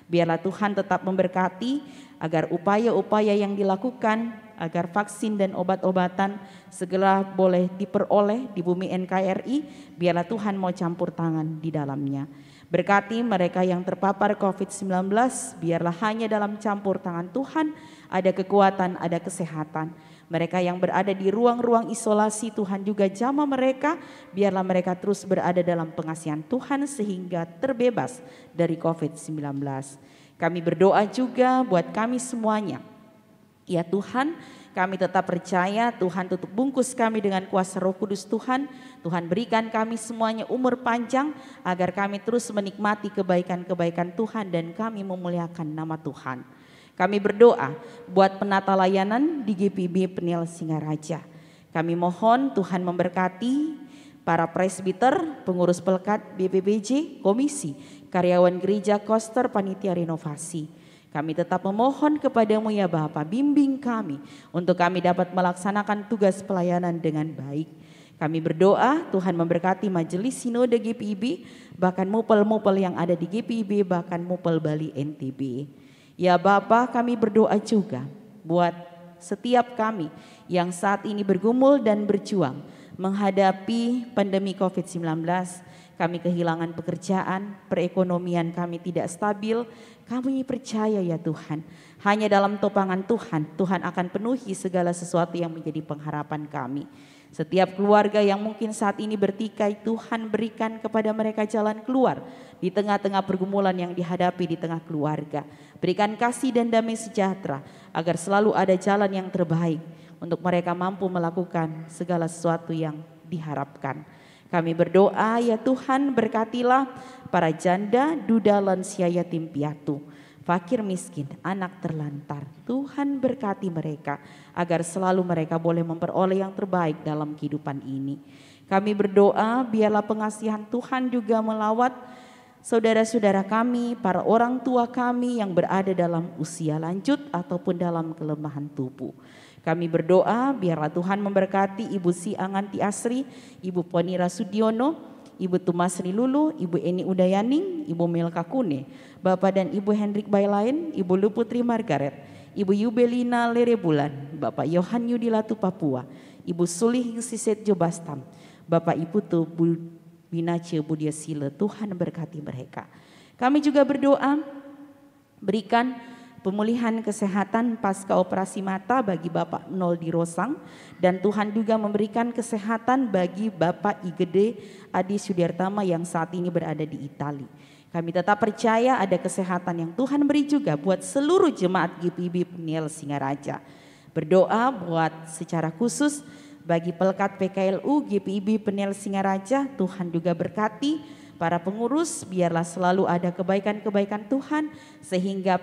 Biarlah Tuhan tetap memberkati agar upaya-upaya yang dilakukan agar vaksin dan obat-obatan segera boleh diperoleh di bumi NKRI. Biarlah Tuhan mau campur tangan di dalamnya. Berkati mereka yang terpapar COVID-19, biarlah hanya dalam campur tangan Tuhan ada kekuatan, ada kesehatan. Mereka yang berada di ruang-ruang isolasi, Tuhan juga jamah mereka, biarlah mereka terus berada dalam pengasihan Tuhan sehingga terbebas dari COVID-19. Kami berdoa juga buat kami semuanya. Ya Tuhan, kami tetap percaya Tuhan tutup bungkus kami dengan kuasa Roh Kudus Tuhan. Tuhan berikan kami semuanya umur panjang agar kami terus menikmati kebaikan-kebaikan Tuhan dan kami memuliakan nama Tuhan. Kami berdoa buat penata layanan di GPIB Peniel Singaraja. Kami mohon Tuhan memberkati para presbiter, pengurus pelkat BPBJ, komisi, karyawan gereja, koster, panitia renovasi. Kami tetap memohon kepadamu ya Bapa, bimbing kami untuk kami dapat melaksanakan tugas pelayanan dengan baik. Kami berdoa Tuhan memberkati majelis sinode GPIB, bahkan mupel-mupel yang ada di GPIB, bahkan mupel Bali NTB. Ya Bapa, kami berdoa juga buat setiap kami yang saat ini bergumul dan berjuang menghadapi pandemi COVID-19. Kami kehilangan pekerjaan, perekonomian kami tidak stabil. Kami percaya ya Tuhan, hanya dalam topangan Tuhan, Tuhan akan penuhi segala sesuatu yang menjadi pengharapan kami. Setiap keluarga yang mungkin saat ini bertikai, Tuhan berikan kepada mereka jalan keluar di tengah-tengah pergumulan yang dihadapi di tengah keluarga. Berikan kasih dan damai sejahtera agar selalu ada jalan yang terbaik untuk mereka mampu melakukan segala sesuatu yang diharapkan. Kami berdoa ya Tuhan, berkatilah para janda, duda, lansia, yatim piatu, fakir miskin, anak terlantar. Tuhan berkati mereka agar selalu mereka boleh memperoleh yang terbaik dalam kehidupan ini. Kami berdoa biarlah pengasihan Tuhan juga melawat saudara-saudara kami, para orang tua kami yang berada dalam usia lanjut ataupun dalam kelemahan tubuh. Kami berdoa biarlah Tuhan memberkati Ibu Si Anganti Asri, Ibu Ponira Sudiono, Ibu Tumasri Lulu, Ibu Eni Udayaning, Ibu Melka Kune, Bapak dan Ibu Hendrik Bailain, Ibu Luputri Margaret, Ibu Yubelina Lerebulan, Bapak Yohan Yudilatu Papua, Ibu Sulih Siset Jobastam, Bapak Ibu Tu Binace Budia Sile. Tuhan berkati mereka. Kami juga berdoa berikan pemulihan kesehatan pasca operasi mata bagi Bapak Nol di Rosang, dan Tuhan juga memberikan kesehatan bagi Bapak Igede Adi Sudiartama yang saat ini berada di Itali. Kami tetap percaya ada kesehatan yang Tuhan beri juga buat seluruh jemaat GPIB Peniel Singaraja. Berdoa buat secara khusus bagi pelkat PKLU GPIB Peniel Singaraja, Tuhan juga berkati para pengurus, biarlah selalu ada kebaikan-kebaikan Tuhan sehingga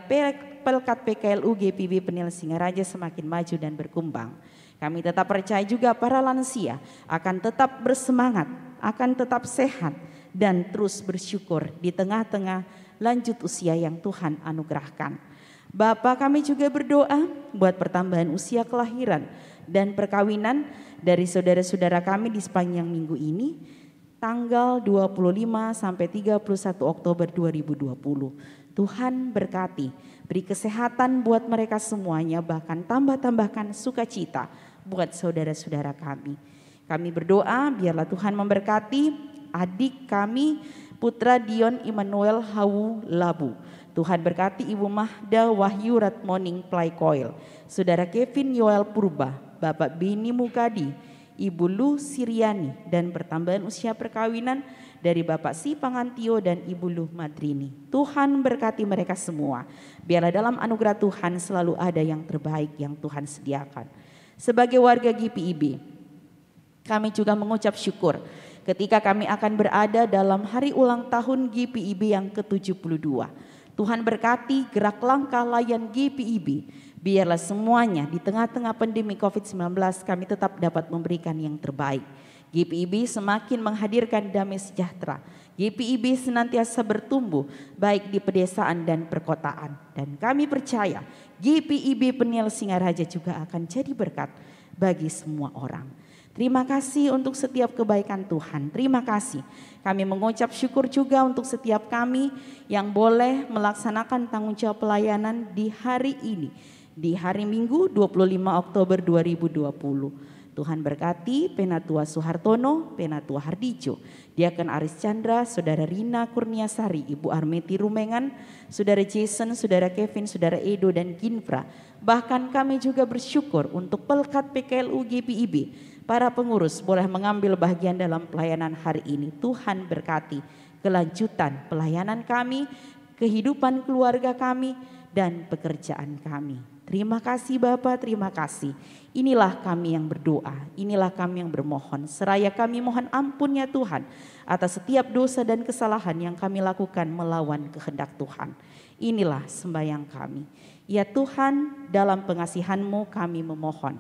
pelkat PKLU GPIB Peniel Singaraja semakin maju dan berkembang. Kami tetap percaya juga para lansia akan tetap bersemangat, akan tetap sehat dan terus bersyukur di tengah-tengah lanjut usia yang Tuhan anugerahkan. Bapa, kami juga berdoa buat pertambahan usia kelahiran dan perkawinan dari saudara-saudara kami di sepanjang minggu ini, tanggal 25 sampai 31 Oktober 2020. Tuhan berkati, beri kesehatan buat mereka semuanya, bahkan tambahkan sukacita buat saudara-saudara kami. Kami berdoa biarlah Tuhan memberkati adik kami, Putra Dion Immanuel Hawu Labu. Tuhan berkati Ibu Mahda Wahyu Ratmoning Plaikoil, Saudara Kevin Yoel Purba, Bapak Bini Mukadi, Ibu Lu Siriani, dan pertambahan usia perkawinan dari Bapak Si Pangantio dan Ibu Lu Madrini. Tuhan berkati mereka semua. Biarlah dalam anugerah Tuhan selalu ada yang terbaik yang Tuhan sediakan. Sebagai warga GPIB, kami juga mengucap syukur ketika kami akan berada dalam hari ulang tahun GPIB yang ke-72. Tuhan berkati gerak langkah layan GPIB. Biarlah semuanya di tengah-tengah pandemi COVID-19 kami tetap dapat memberikan yang terbaik. GPIB semakin menghadirkan damai sejahtera. GPIB senantiasa bertumbuh baik di pedesaan dan perkotaan. Dan kami percaya GPIB Peniel Singaraja juga akan jadi berkat bagi semua orang. Terima kasih untuk setiap kebaikan Tuhan. Terima kasih. Kami mengucap syukur juga untuk setiap kami yang boleh melaksanakan tanggung jawab pelayanan di hari ini. Di hari Minggu 25 Oktober 2020. Tuhan berkati Penatua Suhartono, Penatua Hardijo, Diaken Aris Chandra, Saudara Rina Kurniasari, Ibu Armeti Rumengan, Saudara Jason, Saudara Kevin, Saudara Edo dan Ginfra. Bahkan kami juga bersyukur untuk Pelkat PKLU GPIB. Para pengurus boleh mengambil bagian dalam pelayanan hari ini. Tuhan berkati kelanjutan pelayanan kami, kehidupan keluarga kami, dan pekerjaan kami. Terima kasih Bapak, terima kasih. Inilah kami yang berdoa, inilah kami yang bermohon. Seraya kami mohon ampun ya Tuhan atas setiap dosa dan kesalahan yang kami lakukan melawan kehendak Tuhan. Inilah sembahyang kami. Ya Tuhan, dalam pengasihan-Mu kami memohon.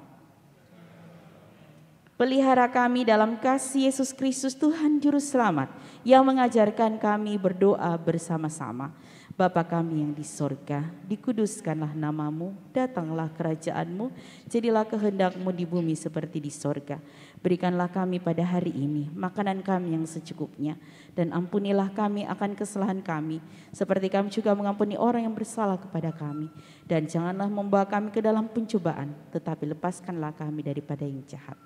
Pelihara kami dalam kasih Yesus Kristus Tuhan Juru Selamat yang mengajarkan kami berdoa bersama-sama. Bapa kami yang di sorga, dikuduskanlah namamu, datanglah kerajaan-Mu, jadilah kehendak-Mu di bumi seperti di sorga. Berikanlah kami pada hari ini makanan kami yang secukupnya, dan ampunilah kami akan kesalahan kami, seperti kami juga mengampuni orang yang bersalah kepada kami. Dan janganlah membawa kami ke dalam pencobaan, tetapi lepaskanlah kami daripada yang jahat.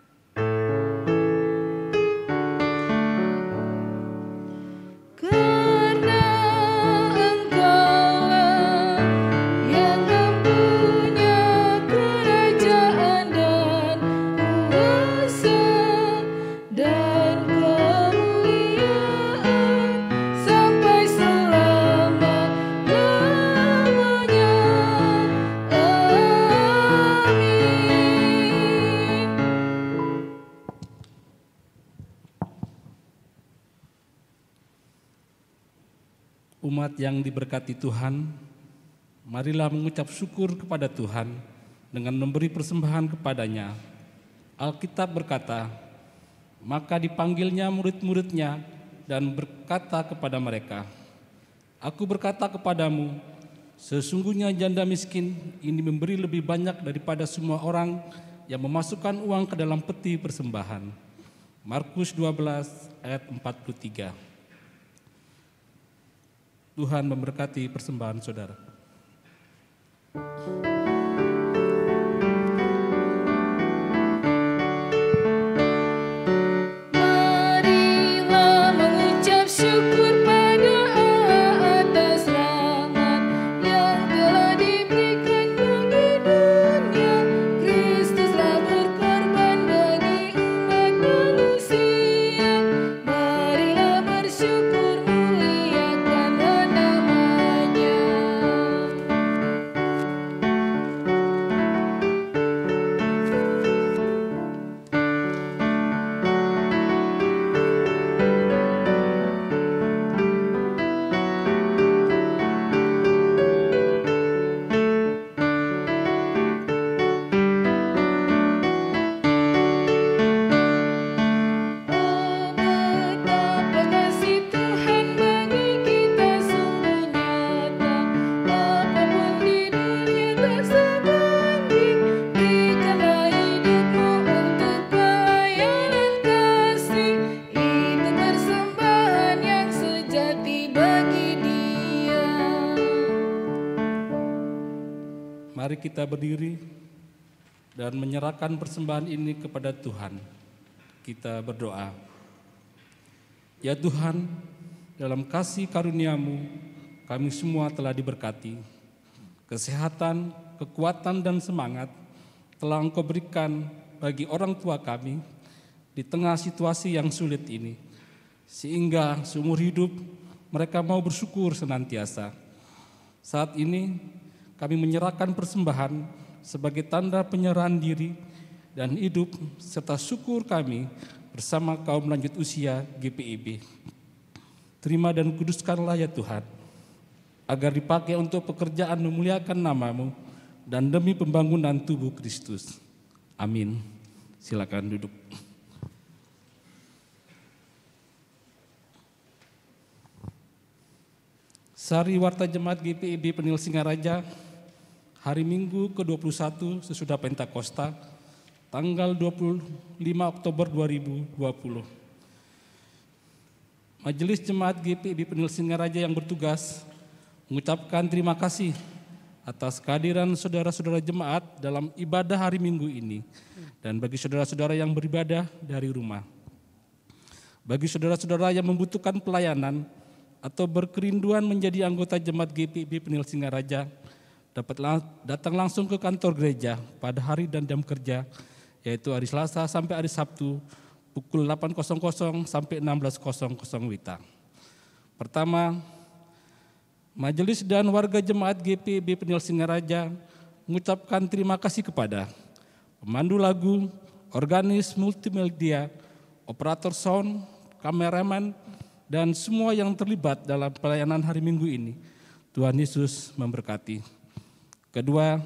Umat yang diberkati Tuhan, marilah mengucap syukur kepada Tuhan dengan memberi persembahan kepadanya. Alkitab berkata, maka dipanggilnya murid-muridnya dan berkata kepada mereka, Aku berkata kepadamu, sesungguhnya janda miskin ini memberi lebih banyak daripada semua orang yang memasukkan uang ke dalam peti persembahan. Markus 12 ayat 43. Tuhan memberkati persembahan saudara. Marilah mengucap syukur pada Allah atas rahmat yang telah diberikan bagi dunia. Kristuslah berkorban bagi umat manusia. Marilah bersyukur, muliakanlah namanya. kita berdiri dan menyerahkan persembahan ini kepada Tuhan. Kita berdoa. Ya Tuhan, dalam kasih karunia-Mu, kami semua telah diberkati. Kesehatan, kekuatan, dan semangat telah Engkau berikan bagi orang tua kami di tengah situasi yang sulit ini, sehingga seumur hidup mereka mau bersyukur senantiasa. Saat ini kami menyerahkan persembahan sebagai tanda penyerahan diri dan hidup serta syukur kami bersama kaum lanjut usia GPIB. Terima dan kuduskanlah ya Tuhan, agar dipakai untuk pekerjaan memuliakan nama-Mu dan demi pembangunan tubuh Kristus. Amin. Silakan duduk. Sari Warta Jemaat GPIB Penil Singaraja, hari Minggu ke-21 sesudah Pentakosta, tanggal 25 Oktober 2020. Majelis Jemaat GPIB Penil Singaraja yang bertugas mengucapkan terima kasih atas kehadiran saudara-saudara jemaat dalam ibadah hari Minggu ini dan bagi saudara-saudara yang beribadah dari rumah. Bagi saudara-saudara yang membutuhkan pelayanan atau berkerinduan menjadi anggota jemaat GPIB Penil Singaraja, dapat datang langsung ke kantor gereja pada hari dan jam kerja, yaitu hari Selasa sampai hari Sabtu pukul 8.00 sampai 16.00 WITA. Pertama, Majelis dan warga jemaat GPIB Penil Singaraja mengucapkan terima kasih kepada pemandu lagu, organis multimedia, operator sound, kameramen, dan semua yang terlibat dalam pelayanan hari Minggu ini. Tuhan Yesus memberkati. Kedua,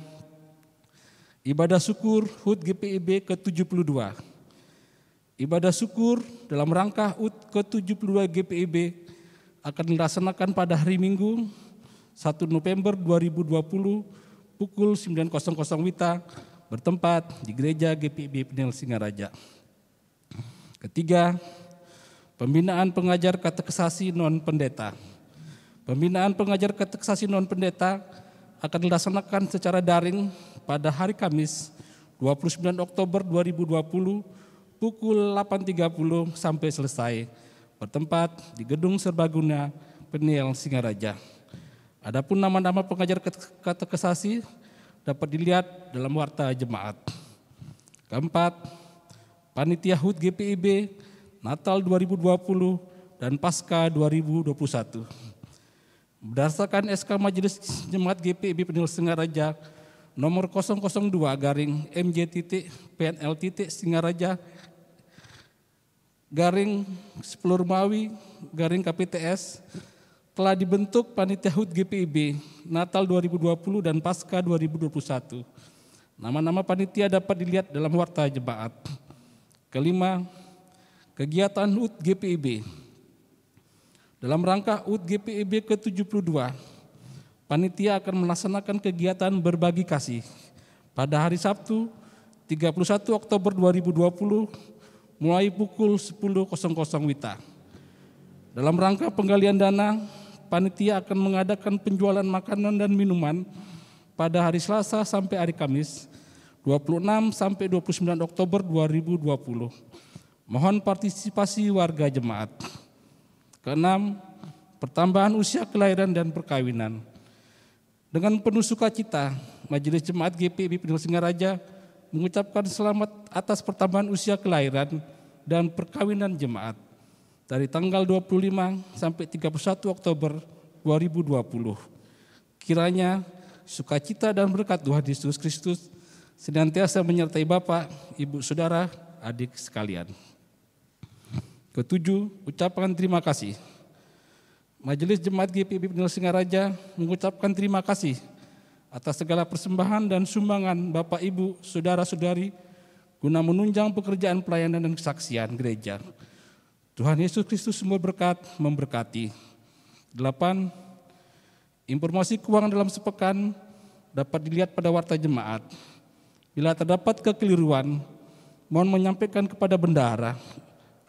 ibadah syukur HUT GPIB ke-72. Ibadah syukur dalam rangka HUT ke-72 GPIB akan dilaksanakan pada hari Minggu 1 November 2020 pukul 9.00 WITA bertempat di Gereja GPIB Penil Singaraja. Ketiga, pembinaan pengajar katekisasi non-pendeta. Pembinaan pengajar katekisasi non-pendeta akan dilaksanakan secara daring pada hari Kamis 29 Oktober 2020 pukul 8.30 sampai selesai, bertempat di Gedung Serbaguna Penil Singaraja. Adapun nama-nama pengajar katekisasi dapat dilihat dalam warta jemaat. Keempat, Panitia HUT GPIB Natal 2020 dan Paskah 2021. Berdasarkan SK Majelis Jemaat GPIB Penil Singaraja nomor 002-MJ.PNL.Singaraja _10 Romawi _KPTS telah dibentuk Panitia HUT GPIB Natal 2020 dan Paskah 2021. Nama-nama panitia dapat dilihat dalam warta jemaat. Kelima, kegiatan HUT GPIB. Dalam rangka HUT GPIB ke-72, panitia akan melaksanakan kegiatan berbagi kasih pada hari Sabtu 31 Oktober 2020 mulai pukul 10.00 WITA. Dalam rangka penggalian dana, panitia akan mengadakan penjualan makanan dan minuman pada hari Selasa sampai hari Kamis 26 sampai 29 Oktober 2020. Mohon partisipasi warga jemaat. Keenam, pertambahan usia kelahiran dan perkawinan. Dengan penuh sukacita, Majelis Jemaat GPIB Penil Singaraja mengucapkan selamat atas pertambahan usia kelahiran dan perkawinan jemaat dari tanggal 25 sampai 31 Oktober 2020. Kiranya sukacita dan berkat Tuhan Yesus Kristus senantiasa menyertai Bapak, Ibu, Saudara, adik sekalian. Ketujuh, ucapan terima kasih. Majelis Jemaat GPIB Penil Singaraja mengucapkan terima kasih atas segala persembahan dan sumbangan Bapak, Ibu, Saudara-saudari guna menunjang pekerjaan pelayanan dan kesaksian gereja. Tuhan Yesus Kristus sumber berkat memberkati. 8. Informasi keuangan dalam sepekan dapat dilihat pada warta jemaat. Bila terdapat kekeliruan, mohon menyampaikan kepada bendahara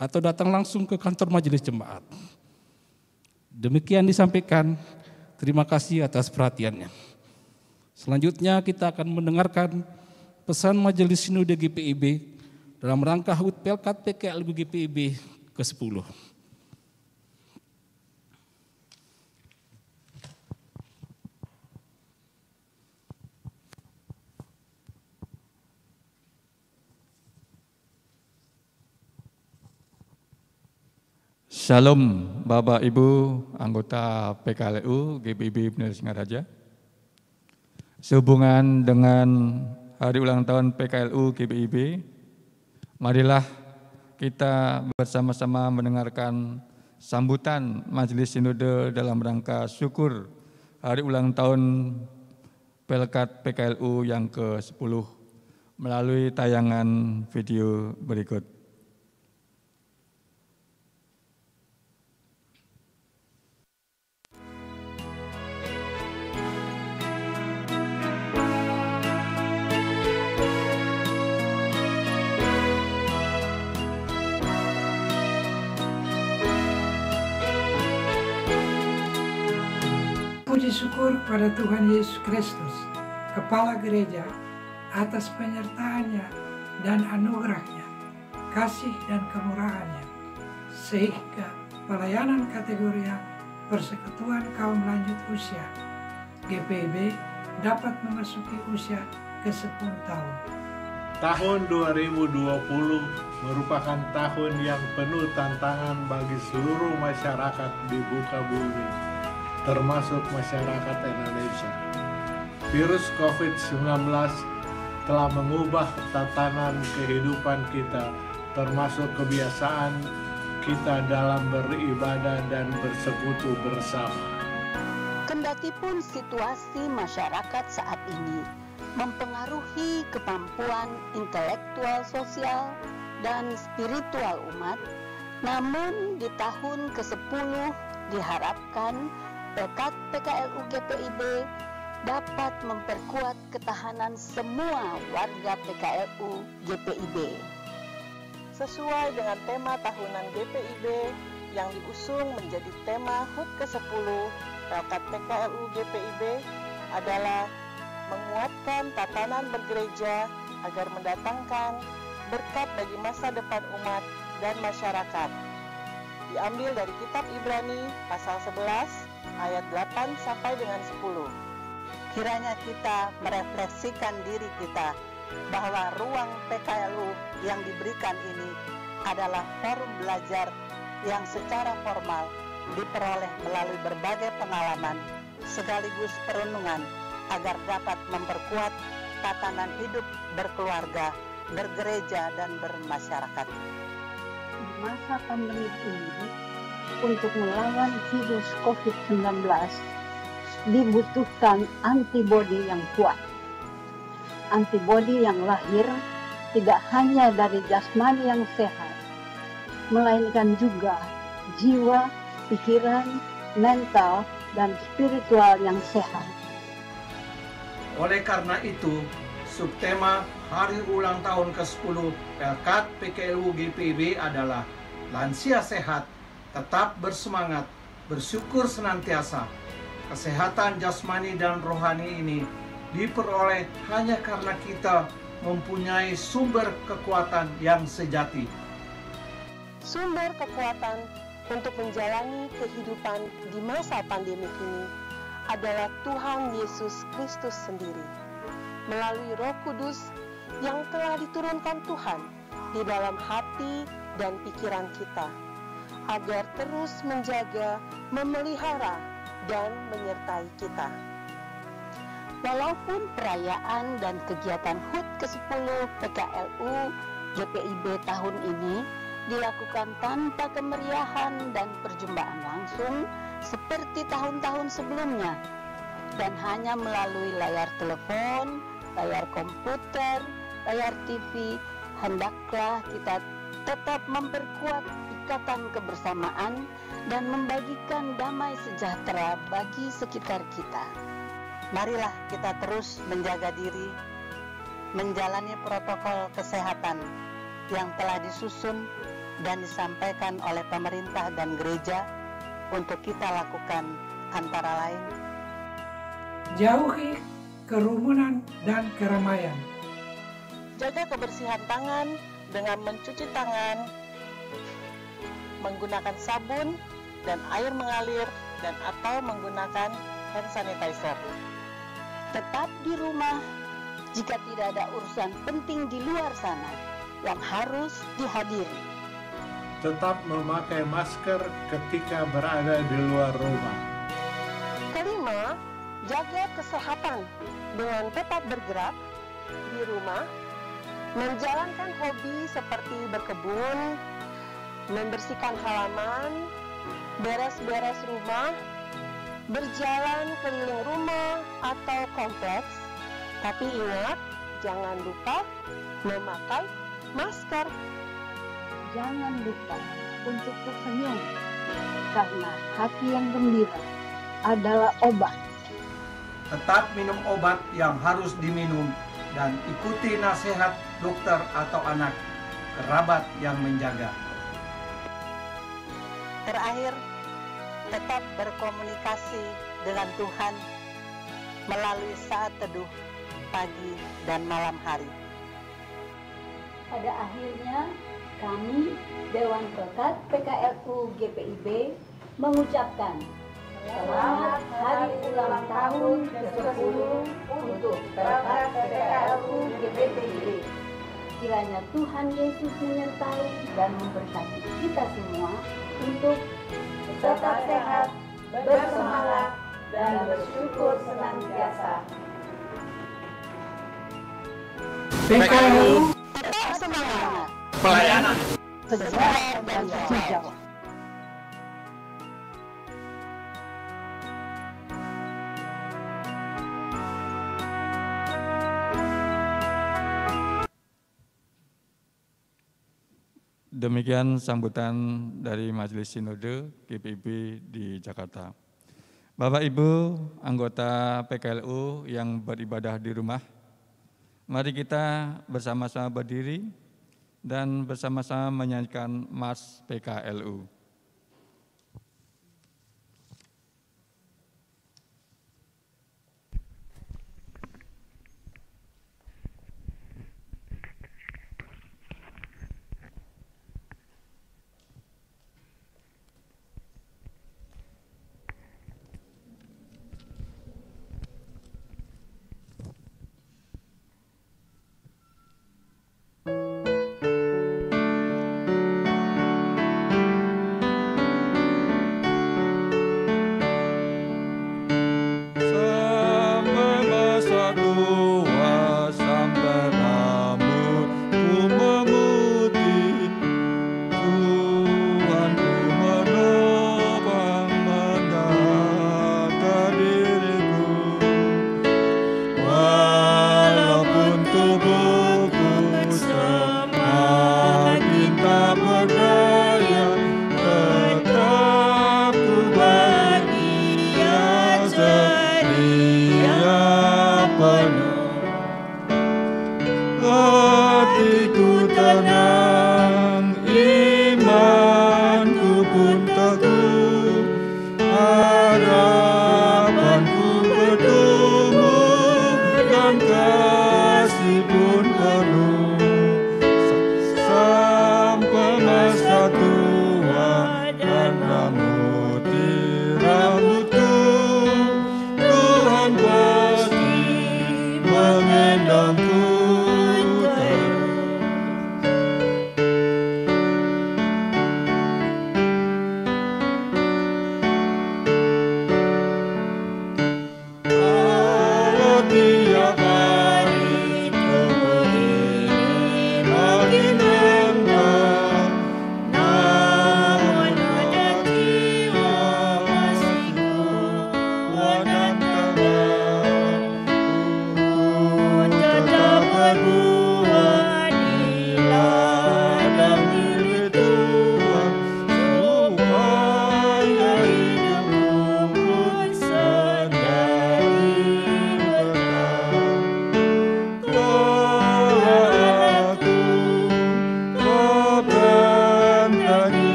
atau datang langsung ke kantor majelis jemaat. Demikian disampaikan. Terima kasih atas perhatiannya. Selanjutnya kita akan mendengarkan pesan Majelis Sinode GPIB dalam rangka HUT Pelkat PKLU GPIB ke-10. Shalom Bapak Ibu anggota PKLU GPIB Bener Singaraja. Sehubungan dengan hari ulang tahun PKLU GPIB, marilah kita bersama-sama mendengarkan sambutan Majelis Sinode dalam rangka syukur hari ulang tahun Pelkat PKLU yang ke-10 melalui tayangan video berikut. Puji syukur kepada Tuhan Yesus Kristus, Kepala Gereja, atas penyertaannya dan anugerahnya, kasih dan kemurahannya, sehingga pelayanan kategori Persekutuan Kaum Lanjut Usia GPIB dapat memasuki usia ke-10 tahun. Tahun 2020 merupakan tahun yang penuh tantangan bagi seluruh masyarakat di muka bumi, termasuk masyarakat Indonesia. Virus COVID-19 telah mengubah tatanan kehidupan kita, termasuk kebiasaan kita dalam beribadah dan bersekutu bersama. Kendatipun situasi masyarakat saat ini mempengaruhi kemampuan intelektual, sosial, dan spiritual umat, namun di tahun ke-10 diharapkan Pelkat PKLU GPIB dapat memperkuat ketahanan semua warga PKLU GPIB. Sesuai dengan tema tahunan GPIB yang diusung menjadi tema HUT ke-10, Pelkat PKLU GPIB adalah menguatkan tatanan bergereja agar mendatangkan berkat bagi masa depan umat dan masyarakat. Diambil dari kitab Ibrani pasal 11 ayat 8 sampai dengan 10. Kiranya kita merefleksikan diri kita bahwa ruang PKLU yang diberikan ini adalah forum belajar yang secara formal diperoleh melalui berbagai pengalaman sekaligus perenungan agar dapat memperkuat tatanan hidup berkeluarga, bergereja, dan bermasyarakat. Di masa pandemi ini, untuk melawan virus COVID-19 dibutuhkan antibodi yang kuat. Antibodi yang lahir tidak hanya dari jasmani yang sehat, melainkan juga jiwa, pikiran, mental, dan spiritual yang sehat. Oleh karena itu, subtema hari ulang tahun ke-10 Pelkat PKLU GPIB adalah lansia sehat, tetap bersemangat, bersyukur senantiasa. Kesehatan jasmani dan rohani ini diperoleh hanya karena kita mempunyai sumber kekuatan yang sejati. Sumber kekuatan untuk menjalani kehidupan di masa pandemi ini adalah Tuhan Yesus Kristus sendiri, melalui Roh Kudus yang telah diturunkan Tuhan di dalam hati dan pikiran kita, agar terus menjaga, memelihara, dan menyertai kita. Walaupun perayaan dan kegiatan HUT ke-10 PKLU GPIB tahun ini dilakukan tanpa kemeriahan dan perjumpaan langsung seperti tahun-tahun sebelumnya, dan hanya melalui layar telepon, layar komputer, layar TV, hendaklah kita tetap memperkuat ikatan kebersamaan dan membagikan damai sejahtera bagi sekitar kita. Marilah kita terus menjaga diri, menjalani protokol kesehatan yang telah disusun dan disampaikan oleh pemerintah dan gereja untuk kita lakukan, antara lain: jauhi kerumunan dan keramaian. Jaga kebersihan tangan dengan mencuci tangan, menggunakan sabun dan air mengalir dan atau menggunakan hand sanitizer. Tetap di rumah jika tidak ada urusan penting di luar sana yang harus dihadiri. Tetap memakai masker ketika berada di luar rumah. Kelima, jaga kesehatan dengan tetap bergerak di rumah, menjalankan hobi seperti berkebun, membersihkan halaman, beres-beres rumah, berjalan keliling rumah atau kompleks. Tapi ingat, jangan lupa memakai masker. Jangan lupa untuk tersenyum, karena hati yang gembira adalah obat. Tetap minum obat yang harus diminum dan ikuti nasihat dokter atau anak kerabat yang menjaga. Terakhir, tetap berkomunikasi dengan Tuhan melalui saat teduh pagi dan malam hari. Pada akhirnya, kami, Dewan Pekat PKLU GPIB, mengucapkan selamat hari ulang tahun ke-10 untuk Pekat PKLU GPIB. Kiranya Tuhan Yesus menyertai dan memberkati kita semua untuk tetap sehat, bersemangat, dan bersyukur senantiasa. PKLU tetap semangat, pelayanan sejahtera dan hijau. Demikian sambutan dari Majelis Sinode GPIB di Jakarta. Bapak Ibu anggota PKLU yang beribadah di rumah, mari kita bersama-sama berdiri dan bersama-sama menyanyikan Mars PKLU.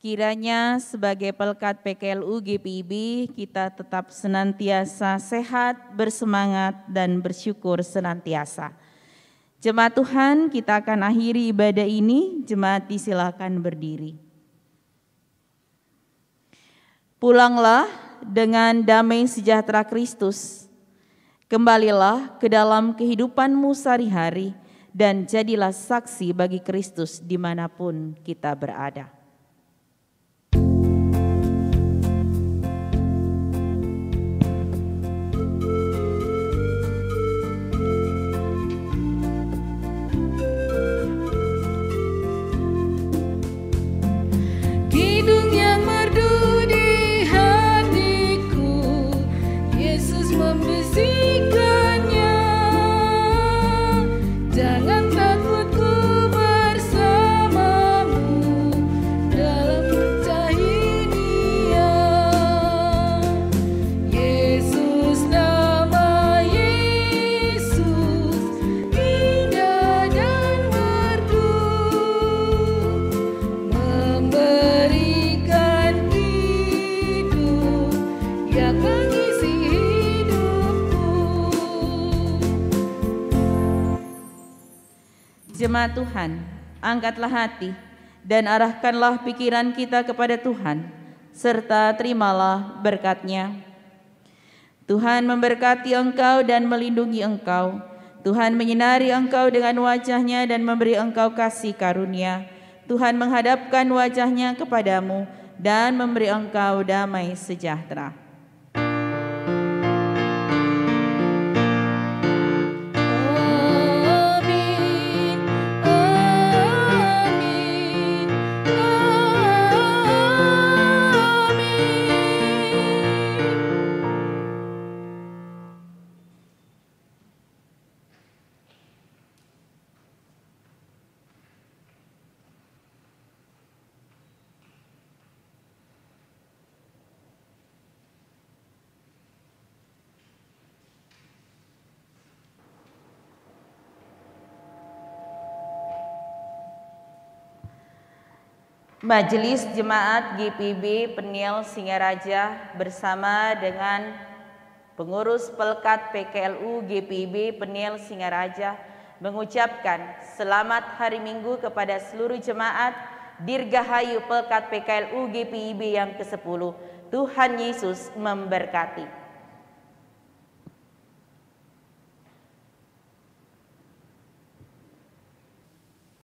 Kiranya sebagai Pelkat PKLU GPIB kita tetap senantiasa sehat, bersemangat, dan bersyukur senantiasa. Jemaat Tuhan, kita akan akhiri ibadah ini. Jemaat disilakan berdiri. Pulanglah dengan damai sejahtera Kristus. Kembalilah ke dalam kehidupanmu sehari-hari dan jadilah saksi bagi Kristus dimanapun kita berada. Kidung yang merdu di hatiku, Yesus membisikkannya. Jangan takut, ku bersamamu dalam mencari Dia. Yesus, nama Yesus, indah dan merdu, memberikan hidup yang mengisi hidupku. Jemaat Tuhan, angkatlah hati dan arahkanlah pikiran kita kepada Tuhan, serta terimalah berkat-Nya. Tuhan memberkati engkau dan melindungi engkau. Tuhan menyinari engkau dengan wajah-Nya dan memberi engkau kasih karunia. Tuhan menghadapkan wajah-Nya kepadamu dan memberi engkau damai sejahtera. Majelis Jemaat GPIB Peniel Singaraja bersama dengan pengurus Pelkat PKLU GPIB Peniel Singaraja mengucapkan selamat hari Minggu kepada seluruh jemaat Dirgahayu Pelkat PKLU GPIB yang ke-10. Tuhan Yesus memberkati.